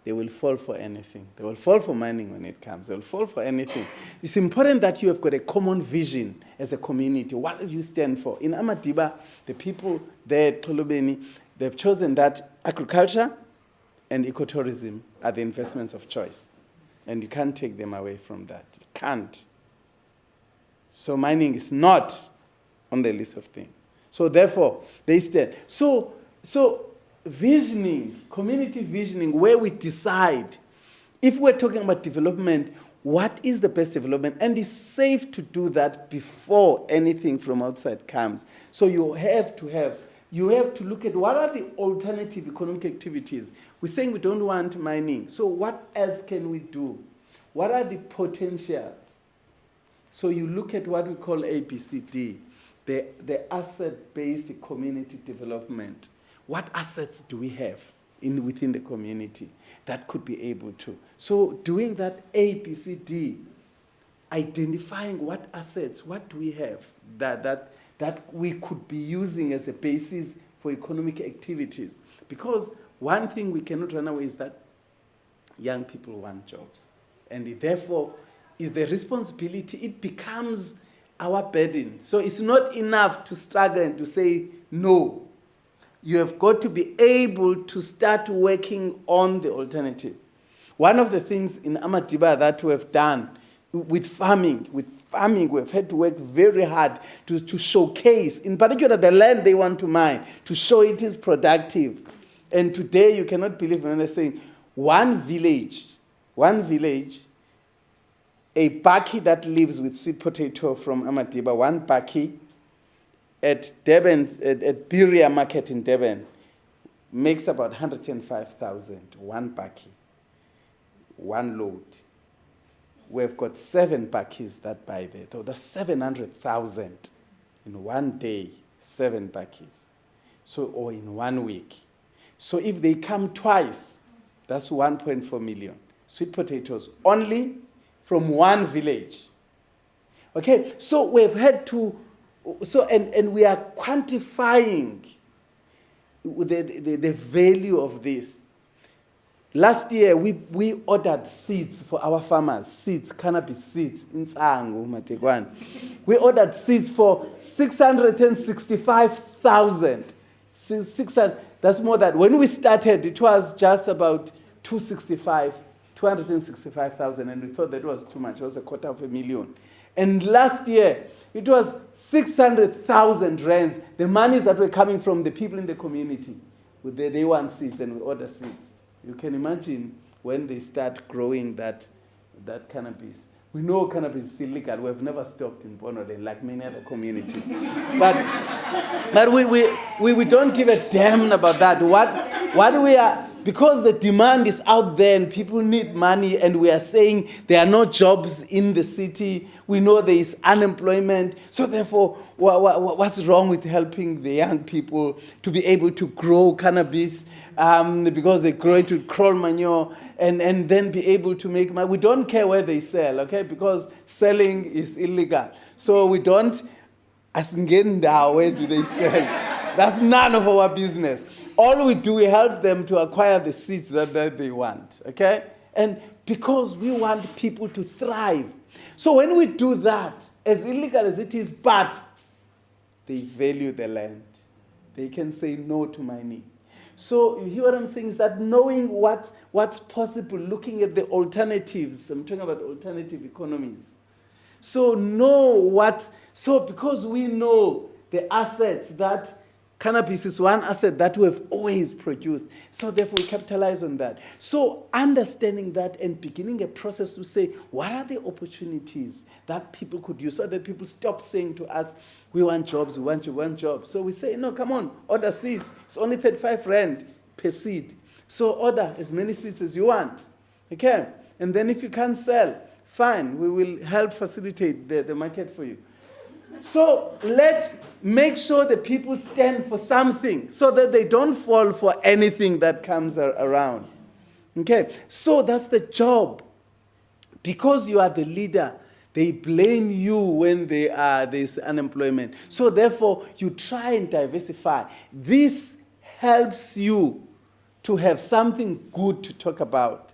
K: they will fall for anything. They will fall for mining when it comes. They will fall for anything. It's important that you have got a common vision as a community. What do you stand for? In Amadiba, the people there at Tolobeni, they've chosen that agriculture and ecotourism are the investments of choice. And you can't take them away from that. You can't. So mining is not on the list of things. So therefore, they stand. So visioning, community visioning, where we decide, if we're talking about development, what is the best development? And it's safe to do that before anything from outside comes. So you have to look at what are the alternative economic activities. We're saying we don't want mining. So what else can we do? What are the potentials? So you look at what we call ABCD, the asset-based community development. What assets do we have within the community that could be able to? So doing that ABCD, identifying what assets, what do we have that we could be using as a basis for economic activities. Because one thing we cannot run away is that young people want jobs. And therefore, is the responsibility, it becomes our burden. So it's not enough to struggle and to say no. You have got to be able to start working on the alternative. One of the things in Amadiba that we have done with farming, we have had to work very hard to showcase, in particular the land they want to mine, to show it is productive. And today you cannot believe when they're saying one village, a baki that lives with sweet potato from Amadiba, one baki at Durban, at Berea Market in Durban, makes about 105,000, one bakkie, one load. We've got 7 bakkies that buy there. So that's 700,000 in one day, 7 bakkies. So, or in 1 week. So if they come twice, that's 1.4 million. Sweet potatoes only from one village. Okay, so we've had to, and we are quantifying the value of this. Last year, we ordered seeds for our farmers, seeds, cannabis seeds, in Tsangu, Matekwane. We ordered seeds for 665,000. 600, that's more than, when we started, it was just about 265,000, and we thought that was too much. It was 250,000. And last year, it was 600,000 rands, the monies that were coming from the people in the community. They want seeds, and we order seeds. You can imagine when they start growing that cannabis. We know cannabis is illegal. We have never stopped in Bonole, like many other communities. but we don't give a damn about that. What we are, because the demand is out there and people need money, and we are saying there are no jobs in the city. We know there is unemployment. So therefore, what's wrong with helping the young people to be able to grow cannabis? Because they grow it with crawl manure and then be able to make money. We don't care where they sell, okay? Because selling is illegal. So we don't, where do they sell? That's none of our business. All we do, we help them to acquire the seeds that they want, okay? And because we want people to thrive. So when we do that, as illegal as it is, but they value the land. They can say no to mining. So you hear what I'm saying, is that knowing what's possible, looking at the alternatives. I'm talking about alternative economies. So because we know the assets, that cannabis is one asset that we have always produced. So therefore we capitalize on that. So understanding that and beginning a process to say, what are the opportunities that people could use, so that people stop saying to us, we want jobs, we want jobs. So we say, no, come on, order seeds. It's only 35 rand per seed. So order as many seeds as you want, okay? And then if you can't sell, fine, we will help facilitate the market for you. So let's make sure the people stand for something so that they don't fall for anything that comes around. Okay, so that's the job. Because you are the leader, they blame you when there's unemployment. So therefore, you try and diversify. This helps you to have something good to talk about.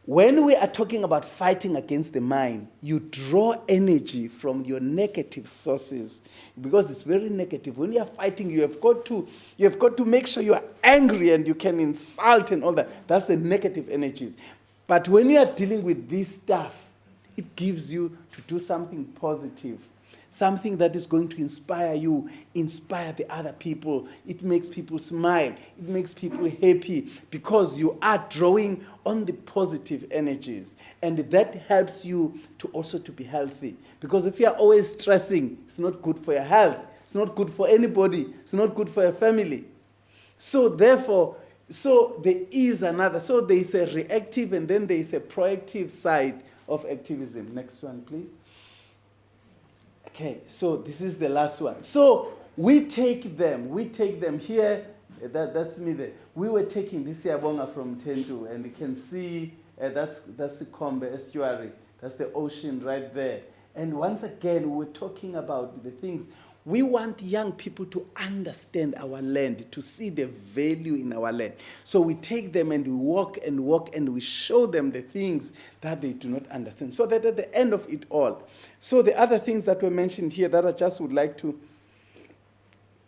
K: When we are talking about fighting against the mind, you draw energy from your negative sources, because it's very negative. When you are fighting, you have got to make sure you are angry and you can insult and all that. That's the negative energies. But when you are dealing with this stuff, it gives you to do something positive, something that is going to inspire you, inspire the other people. It makes people smile. It makes people happy, because you are drawing on the positive energies. And that helps you to also to be healthy. Because if you are always stressing, it's not good for your health. It's not good for anybody. It's not good for your family. So therefore, there is another. So there is a reactive and then there is a proactive side of activism. Next one, please. Okay, so this is the last one. So we take them here, that's me there. We were taking this Yabonga from Tendu, and you can see that's the Kombe estuary, that's the ocean right there. And once again, we were talking about the things. We want young people to understand our land, to see the value in our land. So we take them and we walk and we show them the things that they do not understand. So that at the end of it all, so the other things that were mentioned here that I just would like to,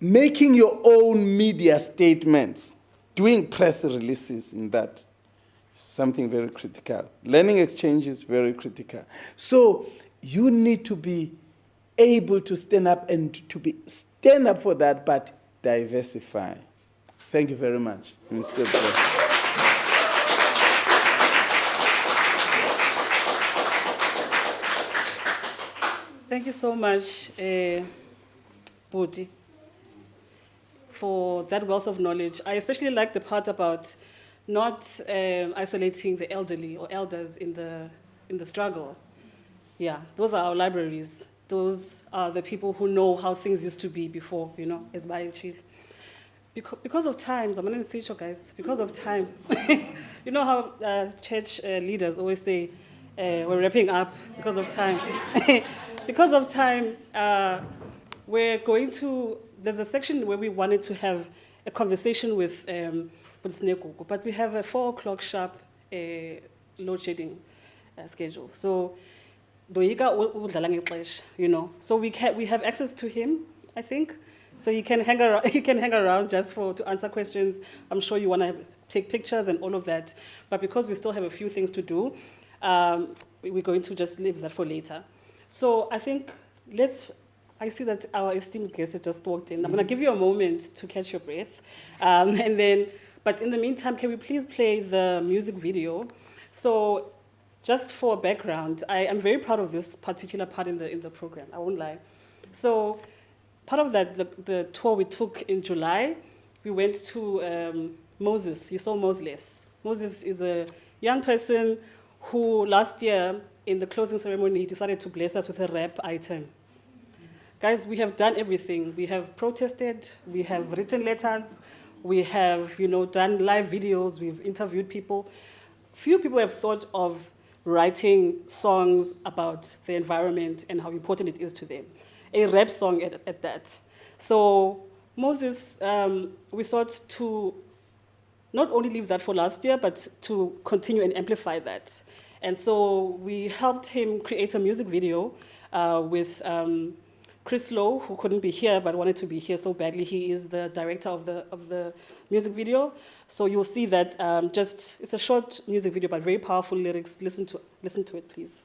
K: making your own media statements, doing press releases in that, something very critical. Learning exchange is very critical. So you need to be able to stand up stand up for that, but diversify. Thank you very much, Mr. President.
B: Thank you so much. Bhuti, for that wealth of knowledge. I especially like the part about not isolating the elderly or elders in the struggle. Yeah, those are our libraries. Those are the people who know how things used to be before, as Bayachi. Because of time, I'm going to say, guys, because of time. You know how church leaders always say, we're wrapping up because of time. Because of time, we're going to, there's a section where we wanted to have a conversation with Snekuku, but we have a 4 o'clock sharp load shedding schedule. So, so we have access to him, I think. So he can hang around just to answer questions. I'm sure you want to take pictures and all of that. But because we still have a few things to do, we're going to just leave that for later. So I think I see that our esteemed guest has just walked in. I'm going to give you a moment to catch your breath. But in the meantime, can we please play the music video? So just for background, I am very proud of this particular part in the program, I won't lie. So part of that, the tour we took in July, we went to Moses. You saw Moses. Moses is a young person who last year, in the closing ceremony, he decided to bless us with a rap item. Guys, we have done everything. We have protested, we have written letters, we have done live videos, we've interviewed people. Few people have thought of writing songs about the environment and how important it is to them. A rap song at that. So Moses, we thought to not only leave that for last year, but to continue and amplify that. And so we helped him create a music video with Chris Lowe, who couldn't be here but wanted to be here so badly. He is the director of the music video. So you'll see that it's a short music video, but very powerful lyrics. Listen to it, please.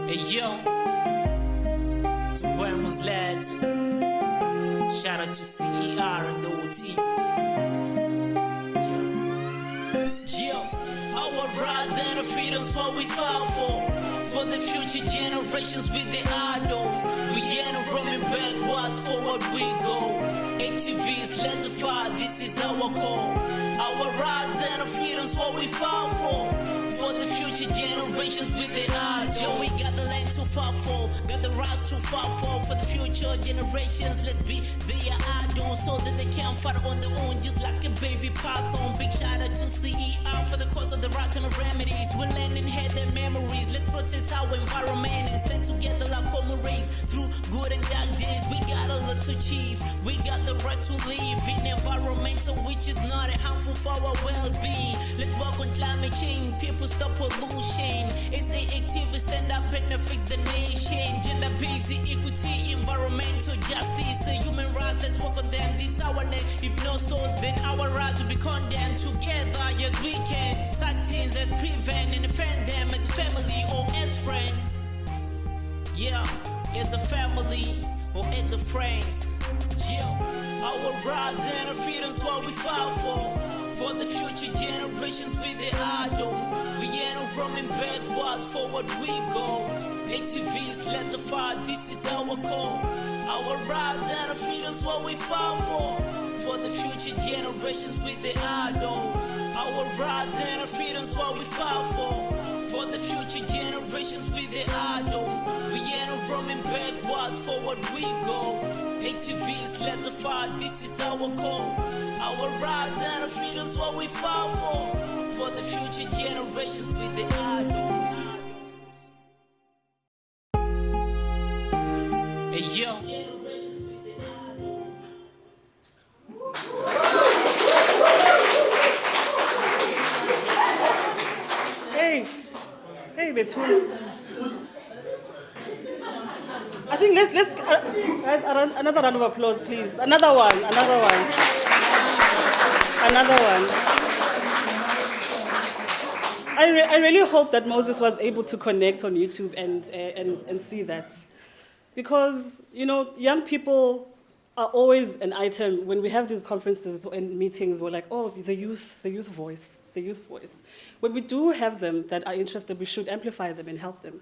L: Hey yo, to Buenos lads. Shout out to CER and the whole team. Yo, our rights and our freedoms, what we fought for the future generations with the idols. We ain't roaming backwards, forward we go. ATVs, let's fight, this is our call. Our rights and our freedoms, what we fought for the future generations with the idols. Yo, we got the land to fight for, got the rights to fight for the future generations. Let's be their idols so that they can fight on their own, just like a baby python. Big shout out to CER for the cause of the Rights and Remedies. We're learning head their memories. Let's protect our environment and stand together like comrades. Through good and dark days, we got a lot to achieve. We got the right to live in environmental which is not harmful for our well-being. Let's work on climate change, people stop pollution. SA activists stand up and fix the nation. Gender-based equity, environmental justice, the human rights, let's work on them. This our land, if not so, then our rights will be condemned. Together, yes we can start things, let's prevent and defend them as a family or as friends. Yeah, as a family or as a friends. Yeah, our rights and our freedoms, what we fight for the future generations with the idols. We ain't roaming backwards, forward we go. ATVs, let's fight, this is our call. Our rights and our freedoms, what we fight for the future generations with the idols. Our rights and our freedoms, what we fight for the future generations with the idols. We ain't roaming backwards, forward we go. ATVs, let's fight, this is our call. Our rights and our freedoms, what we fight for the future generations with the idols. Hey yo.
B: Hey, Betul. guys, another round of applause, please. Another one. I really hope that Moses was able to connect on YouTube and see that. Because, young people are always an item. When we have these conferences and meetings, we're like, oh, the youth voice. When we do have them that are interested, we should amplify them and help them,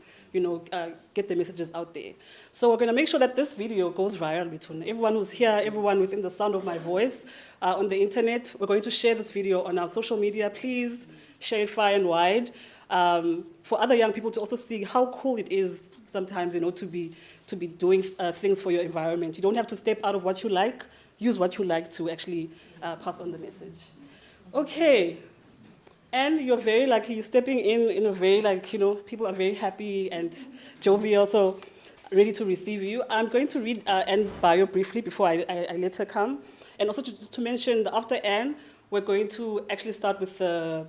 B: get the messages out there. So we're going to make sure that this video goes viral between everyone who's here, everyone within the sound of my voice on the internet. We're going to share this video on our social media. Please share it far and wide for other young people to also see how cool it is sometimes, to be doing things for your environment. You don't have to step out of what you like. Use what you like to actually pass on the message. Okay. And you're very lucky. You're stepping in a very, people are very happy and jovial, so ready to receive you. I'm going to read Anne's bio briefly before I let her come. And also just to mention that after Anne, we're going to actually start with the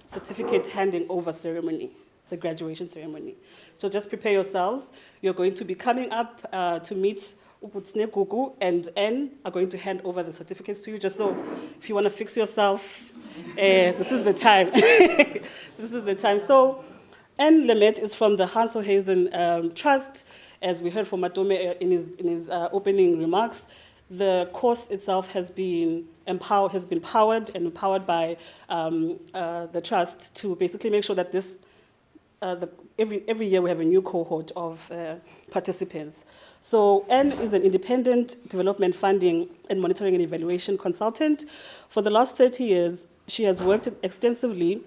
B: certificate handing over ceremony, the graduation ceremony. So just prepare yourselves. You're going to be coming up to meet Uputsne Gugu, and Anne are going to hand over the certificates to you, just so if you want to fix yourself, this is the time. This is the time. So Anne Lemet is from the Hans Hohazen Trust. As we heard from Matome in his opening remarks, the course itself has been powered and empowered by the trust to basically make sure that this every year we have a new cohort of participants. So Anne is an independent development funding and monitoring and evaluation consultant. For the last 30 years, she has worked extensively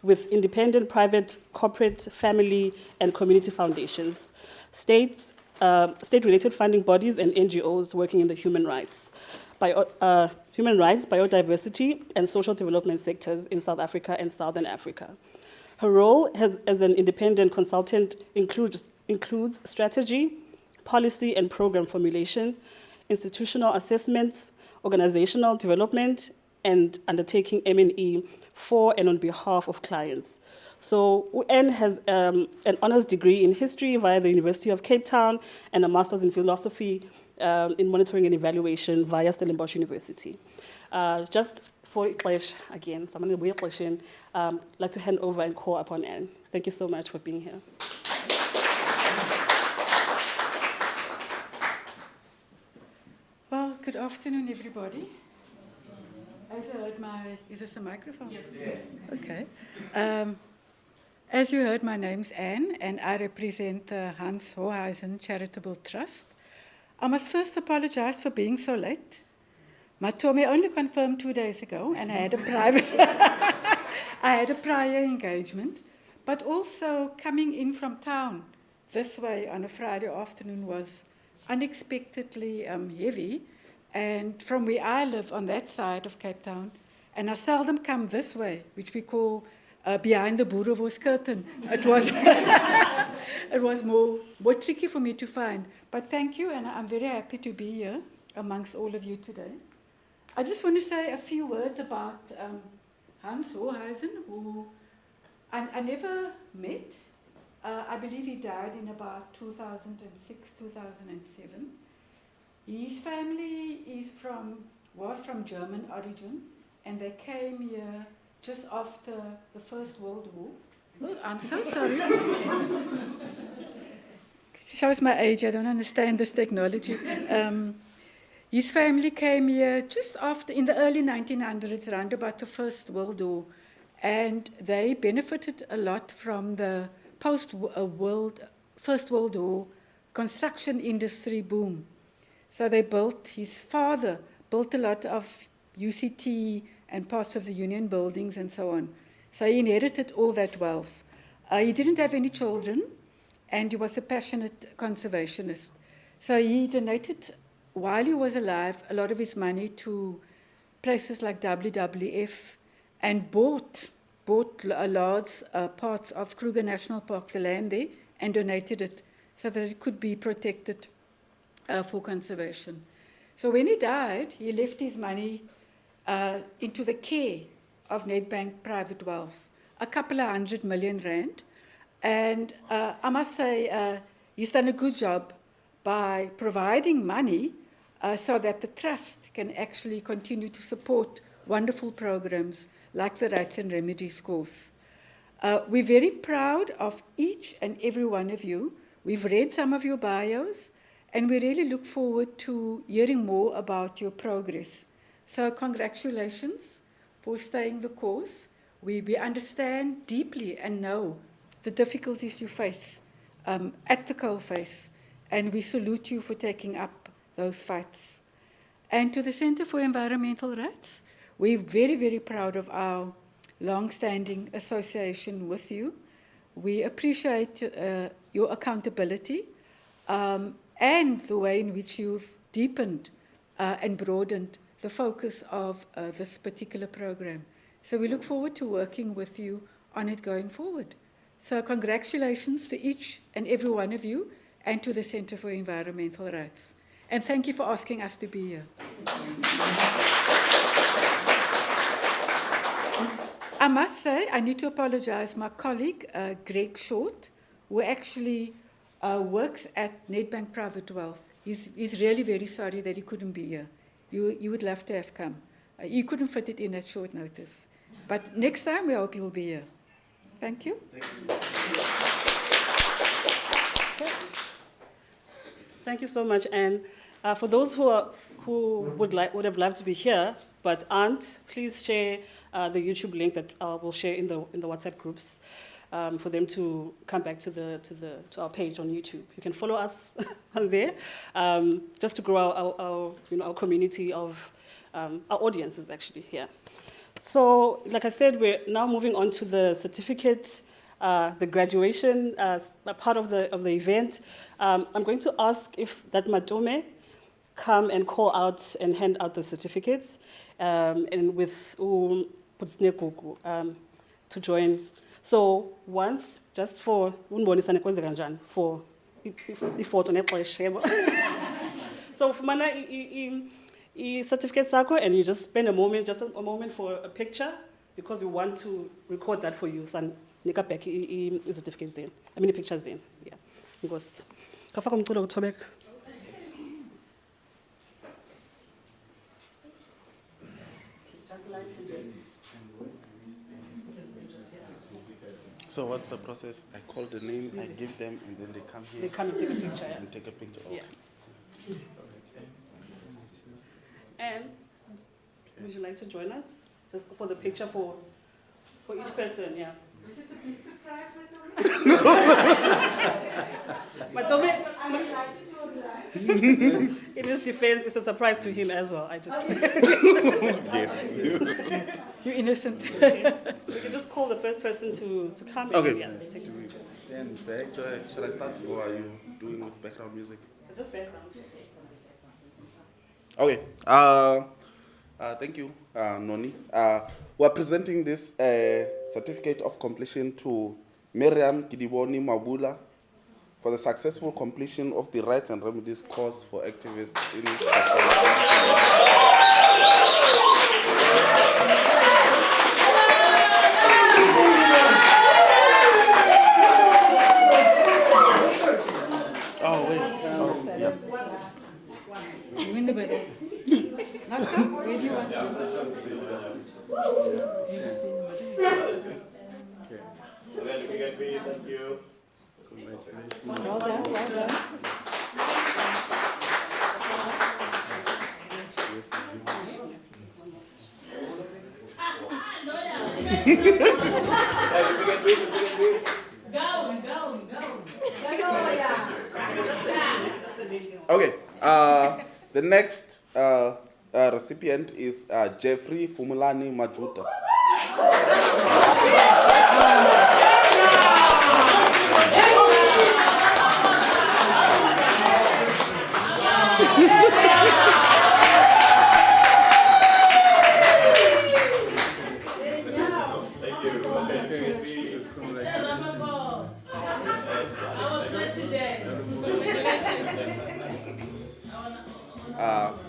B: with independent, private, corporate, family, and community foundations, state-related funding bodies, and NGOs working in the human rights, biodiversity, and social development sectors in South Africa and Southern Africa. Her role as an independent consultant includes strategy, policy and program formulation, institutional assessments, organizational development, and undertaking M&E for and on behalf of clients. So Anne has an honors degree in history via the University of Cape Town and a master's in philosophy in monitoring and evaluation via Stellenbosch University. Just for English, again, someone will question, I'd like to hand over and call upon Anne. Thank you so much for being here.
M: Well, good afternoon, everybody. As you heard is this a microphone?
B: Yes.
M: Okay. As you heard, my name's Anne, and I represent the Hans Hohazen Charitable Trust. I must first apologize for being so late. Matome only confirmed 2 days ago, and I had a prior engagement. But also coming in from town this way on a Friday afternoon was unexpectedly heavy. And from where I live on that side of Cape Town, and I seldom come this way, which we call behind the Boerewoes curtain. It was more tricky for me to find. But thank you, and I'm very happy to be here amongst all of you today. I just want to say a few words about Hans Hohazen, who I never met. I believe he died in about 2006, 2007. His family was from German origin, and they came here just after the First World War. Oh, I'm so sorry. Shows my age. I don't understand this technology. His family came here just after, in the early 1900s, around about the First World War, and they benefited a lot from the First World War construction industry boom. So his father built a lot of UCT and parts of the Union buildings and so on. So he inherited all that wealth. He didn't have any children, and he was a passionate conservationist. So he donated, while he was alive, a lot of his money to places like WWF and bought large parts of Kruger National Park, the land there, and donated it so that it could be protected for conservation. So when he died, he left his money into the care of Nedbank Private Wealth, a couple of R100 million. And I must say, he's done a good job by providing money so that the trust can actually continue to support wonderful programs like the Rights and Remedies course. We're very proud of each and every one of you. We've read some of your bios, and we really look forward to hearing more about your progress. So congratulations for staying the course. We understand deeply and know the difficulties you face at the coalface, and we salute you for taking up those fights. And to the Center for Environmental Rights, we're very, very proud of our long-standing association with you. We appreciate your accountability and the way in which you've deepened and broadened the focus of this particular program. So we look forward to working with you on it going forward. So congratulations to each and every one of you and to the Center for Environmental Rights. And thank you for asking us to be here. I must say, I need to apologize. My colleague, Greg Short, who actually works at Nedbank Private Wealth, he's really very sorry that he couldn't be here. You would love to have come. He couldn't fit it in at short notice. But next time, we hope he'll be here. Thank you.
B: Thank you so much. And for those who would have loved to be here but aren't, please share the YouTube link that we'll share in the WhatsApp groups for them to come back to our page on YouTube. You can follow us on there, just to grow our community of our audiences actually here. So, like I said, we're now moving on to the certificate, the graduation part of the event. I'm going to ask if that Matome come and call out and hand out the certificates, and with Putsnekuku to join. So once, just for for photo so fumana certificate sako, and you just spend a moment for a picture, because we want to record that for you. San nika back certificates in. I mean pictures in. Yeah. Because kafaka umculo uthobeka.
C: So what's the process? I call the name, I give them, and then they come here.
B: They come and take a picture. Yeah.
C: And take a picture. Okay.
B: Yeah. And would you like to join us just for the picture for each person? Yeah.
M: This is a big surprise,
B: Matome, in his defense, it's a surprise to him as well. I just
C: Yes.
M: You're innocent.
B: We can just call the first person to come.
C: Okay.
B: And, yeah, take a picture.
C: Stand back. Should I start, or are you doing with background music?
B: Just background.
C: Okay. Thank you, Noni. We're presenting this certificate of completion to Miriam Kidiboni Mabula for the successful completion of the Rights and Remedies course for activists in Oh, wait. Oh, yeah.
M: You in the middle. Not so? Where do you want to be? You must be in the middle.
N: Thank you.
M: Well done, well done.
C: Okay. The next recipient is Jeffrey Fumulani Majuta.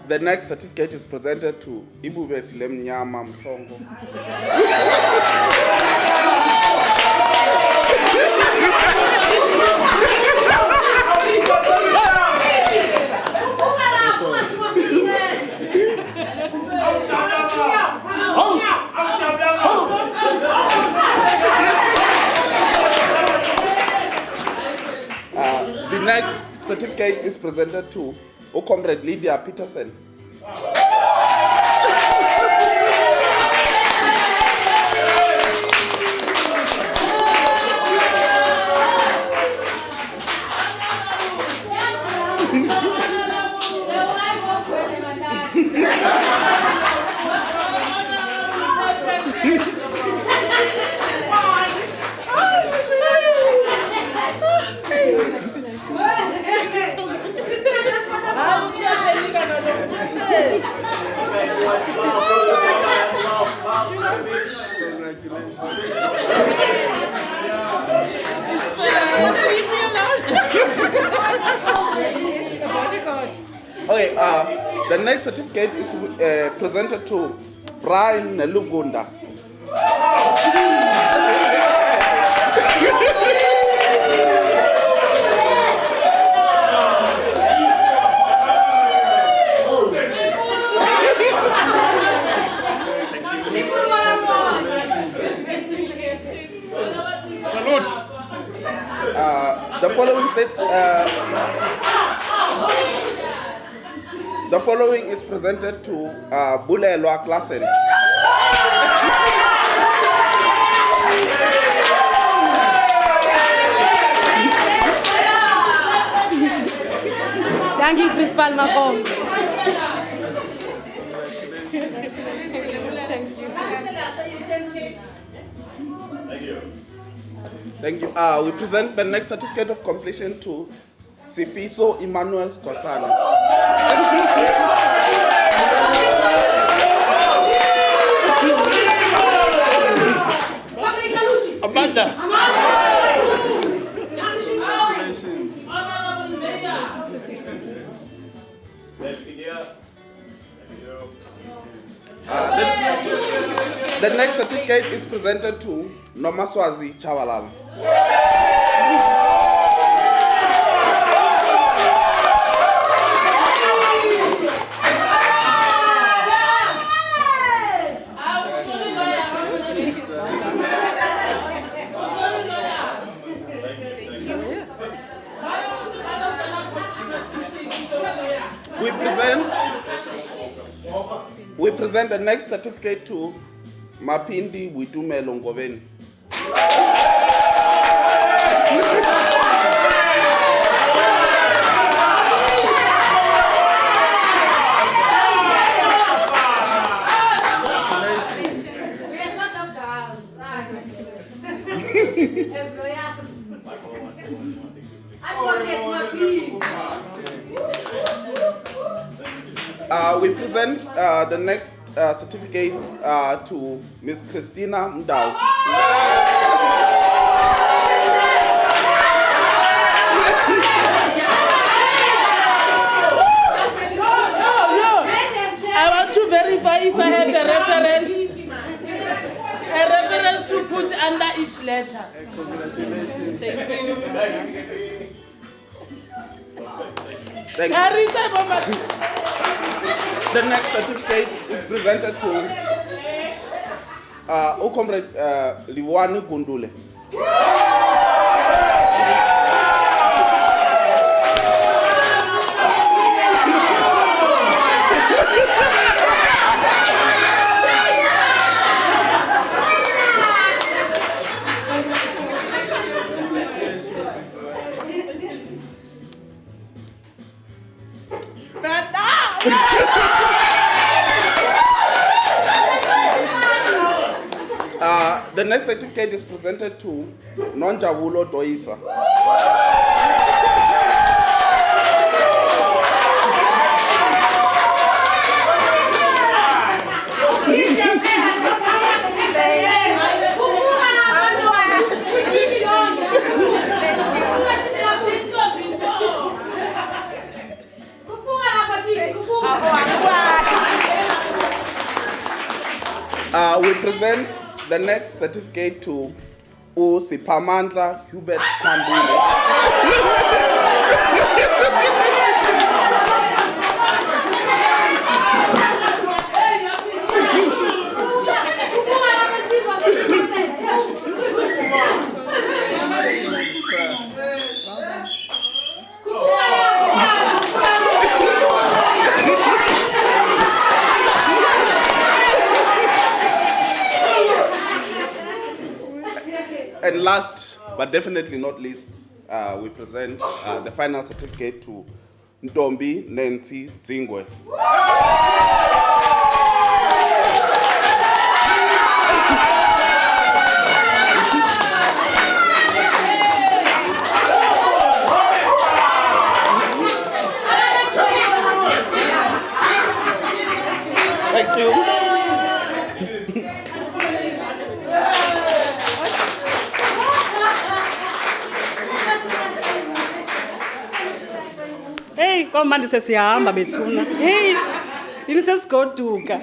C: The next certificate is presented to Ibube Silem Nyama Msongo. The next certificate is presented to Comrade Lydia Peterson. Okay, the next certificate is presented to Brian Nelugunda. The following is presented to Bulelwa Klassen.
J: Thank you, Principal Makom.
C: Thank you. We present the next certificate of completion to Sifiso Emmanuel Skosana.
N: Amanda.
C: The next certificate is presented to Nomaswazi Chawalala. We present the next certificate to Mapindi Witumelo Ngoveni. We present the next certificate to Ms. Christina Mdau.
F: I want to verify if I have a reference to put under each letter. Thank you.
C: Thank you. The next certificate is presented to Comrade Liwani Gundule. The next certificate is presented to Nonjavulo Doisa. We present the next certificate to Sipamandla Hubert Kwambule. And last, but definitely not least, we present the final certificate to Ntombi Nancy Dzingwe. Thank you.
B: Hey, kwamanje sesihamba bethuna. Hey, sini sesigoduka.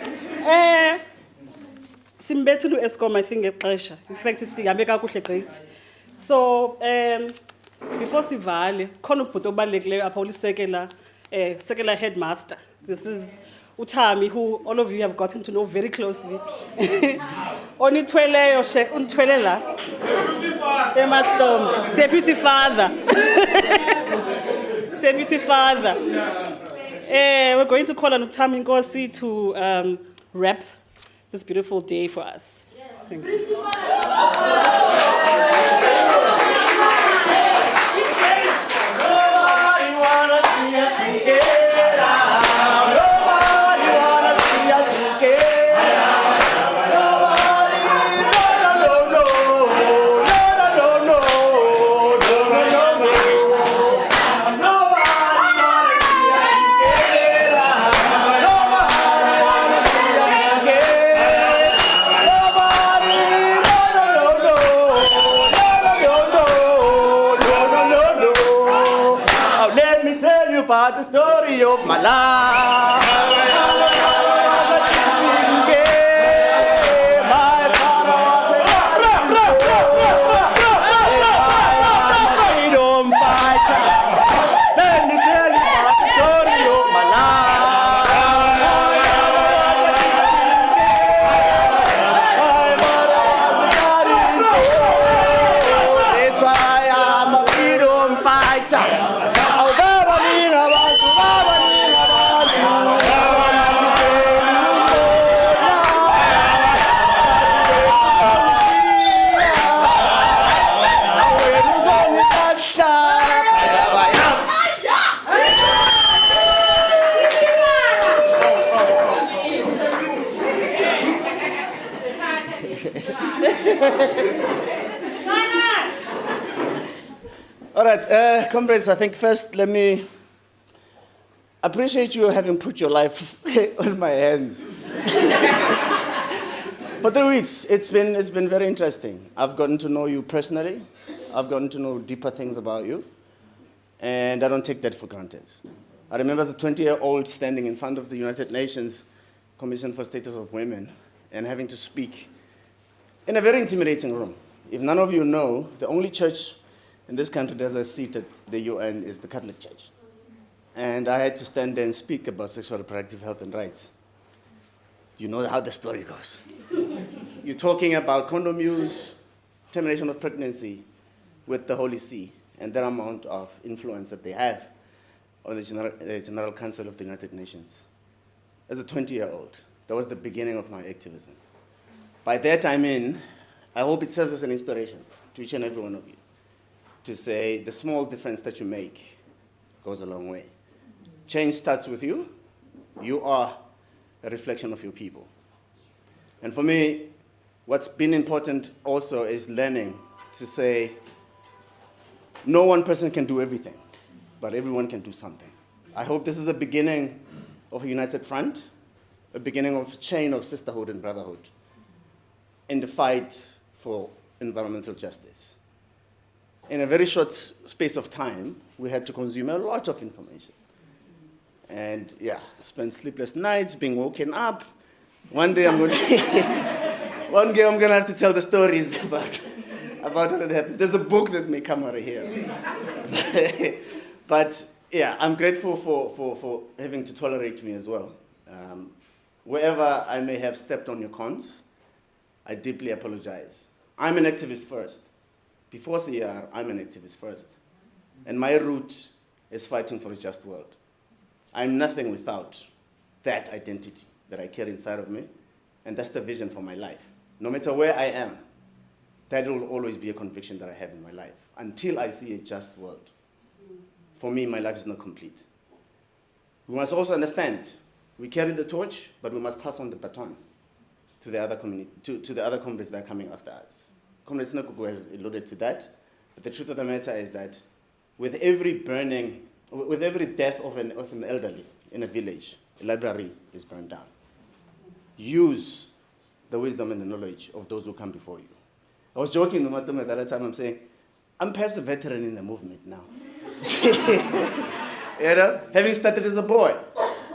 B: Simbethula uEskom I think ngexesha. In fact sihambe kakuhle great. So, before sivale, khona ubhuti obalulekileyo apha ulisekela sekela headmaster. This is Utami, who all of you have gotten to know very closely. Onithweleyo unithwele la. Emahlombe. Deputy father. Deputy father. We're going to call on Utami Nkosi to wrap this beautiful day for us. Thank you.
A: About the story of my life. My father was a freedom fighter. Let me tell you about the story of my life. My mother was a guardian. That's why I'm a freedom fighter. All right, comrades, I think first let me appreciate you having put your life on my hands. For 3 weeks, it's been very interesting. I've gotten to know you personally. I've gotten to know deeper things about you. And I don't take that for granted. I remember as a 20-year-old standing in front of the United Nations Commission for Status of Women and having to speak in a very intimidating room. If none of you know, the only church in this country that has a seat at the UN is the Catholic Church. And I had to stand there and speak about sexual reproductive health and rights. You know how the story goes. You're talking about condom use, termination of pregnancy with the Holy See, and that amount of influence that they have on the General Council of the United Nations. As a 20-year-old, that was the beginning of my activism. By that time in, I hope it serves as an inspiration to each and every one of you to say the small difference that you make goes a long way. Change starts with you. You are a reflection of your people. And for me, what's been important also is learning to say, no one person can do everything, but everyone can do something. I hope this is the beginning of a united front, a beginning of a chain of sisterhood and brotherhood in the fight for environmental justice. In a very short space of time, we had to consume a lot of information. And yeah, spent sleepless nights, being woken up. One day I'm going to have to tell the stories about what had happened. There's a book that may come out of here. But yeah, I'm grateful for having to tolerate me as well. Wherever I may have stepped on your cons, I deeply apologize. I'm an activist first. Before CER, I'm an activist first. And my root is fighting for a just world. I'm nothing without that identity that I carry inside of me, and that's the vision for my life. No matter where I am, that will always be a conviction that I have in my life. Until I see a just world, for me, my life is not complete. We must also understand, we carry the torch, but we must pass on the baton to the other community, to the other comrades that are coming after us. Comrade Sinakuku has alluded to that, but the truth of the matter is that with every death of an elderly in a village, a library is burned down. Use the wisdom and the knowledge of those who come before you. I was joking with Matome the other time, I'm saying, I'm perhaps a veteran in the movement now. You know, having started as a boy,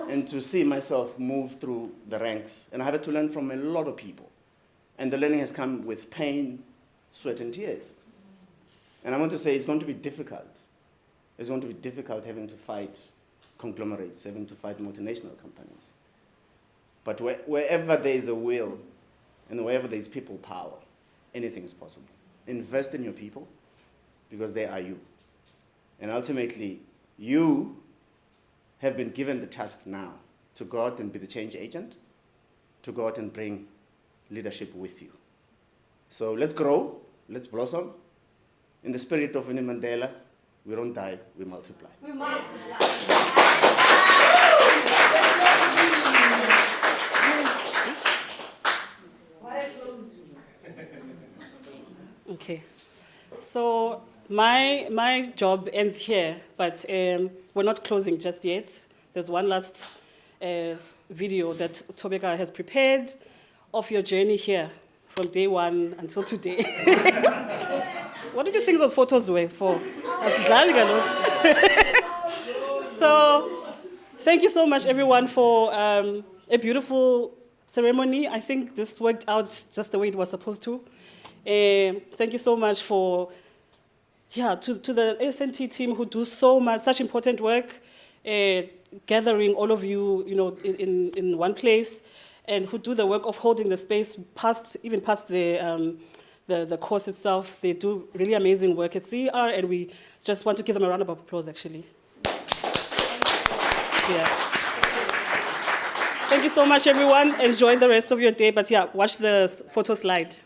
A: and to see myself move through the ranks, and I had to learn from a lot of people. And the learning has come with pain, sweat, and tears. And I want to say it's going to be difficult. It's going to be difficult having to fight conglomerates, having to fight multinational companies. But wherever there is a will, and wherever there is people power, anything is possible. Invest in your people, because they are you. And ultimately, you have been given the task now to go out and be the change agent, to go out and bring leadership with you. So let's grow, let's blossom. In the spirit of Winnie Mandela, we don't die, we multiply.
J: We multiply.
B: Okay. So my job ends here, but we're not closing just yet. There's one last video that Tobeka has prepared of your journey here from day one until today. What did you think those photos were for? So thank you so much, everyone, for a beautiful ceremony. I think this worked out just the way it was supposed to. Thank you so much for, to the SNT team who do such important work, gathering all of you, in one place, and who do the work of holding the space even past the course itself. They do really amazing work at CER, and we just want to give them a round of applause, actually. Yeah. Thank you so much, everyone. Enjoy the rest of your day, but watch the photo slide.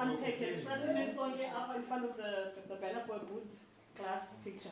B: Unpack it. Let's sonke up in front of the banner for a good class picture.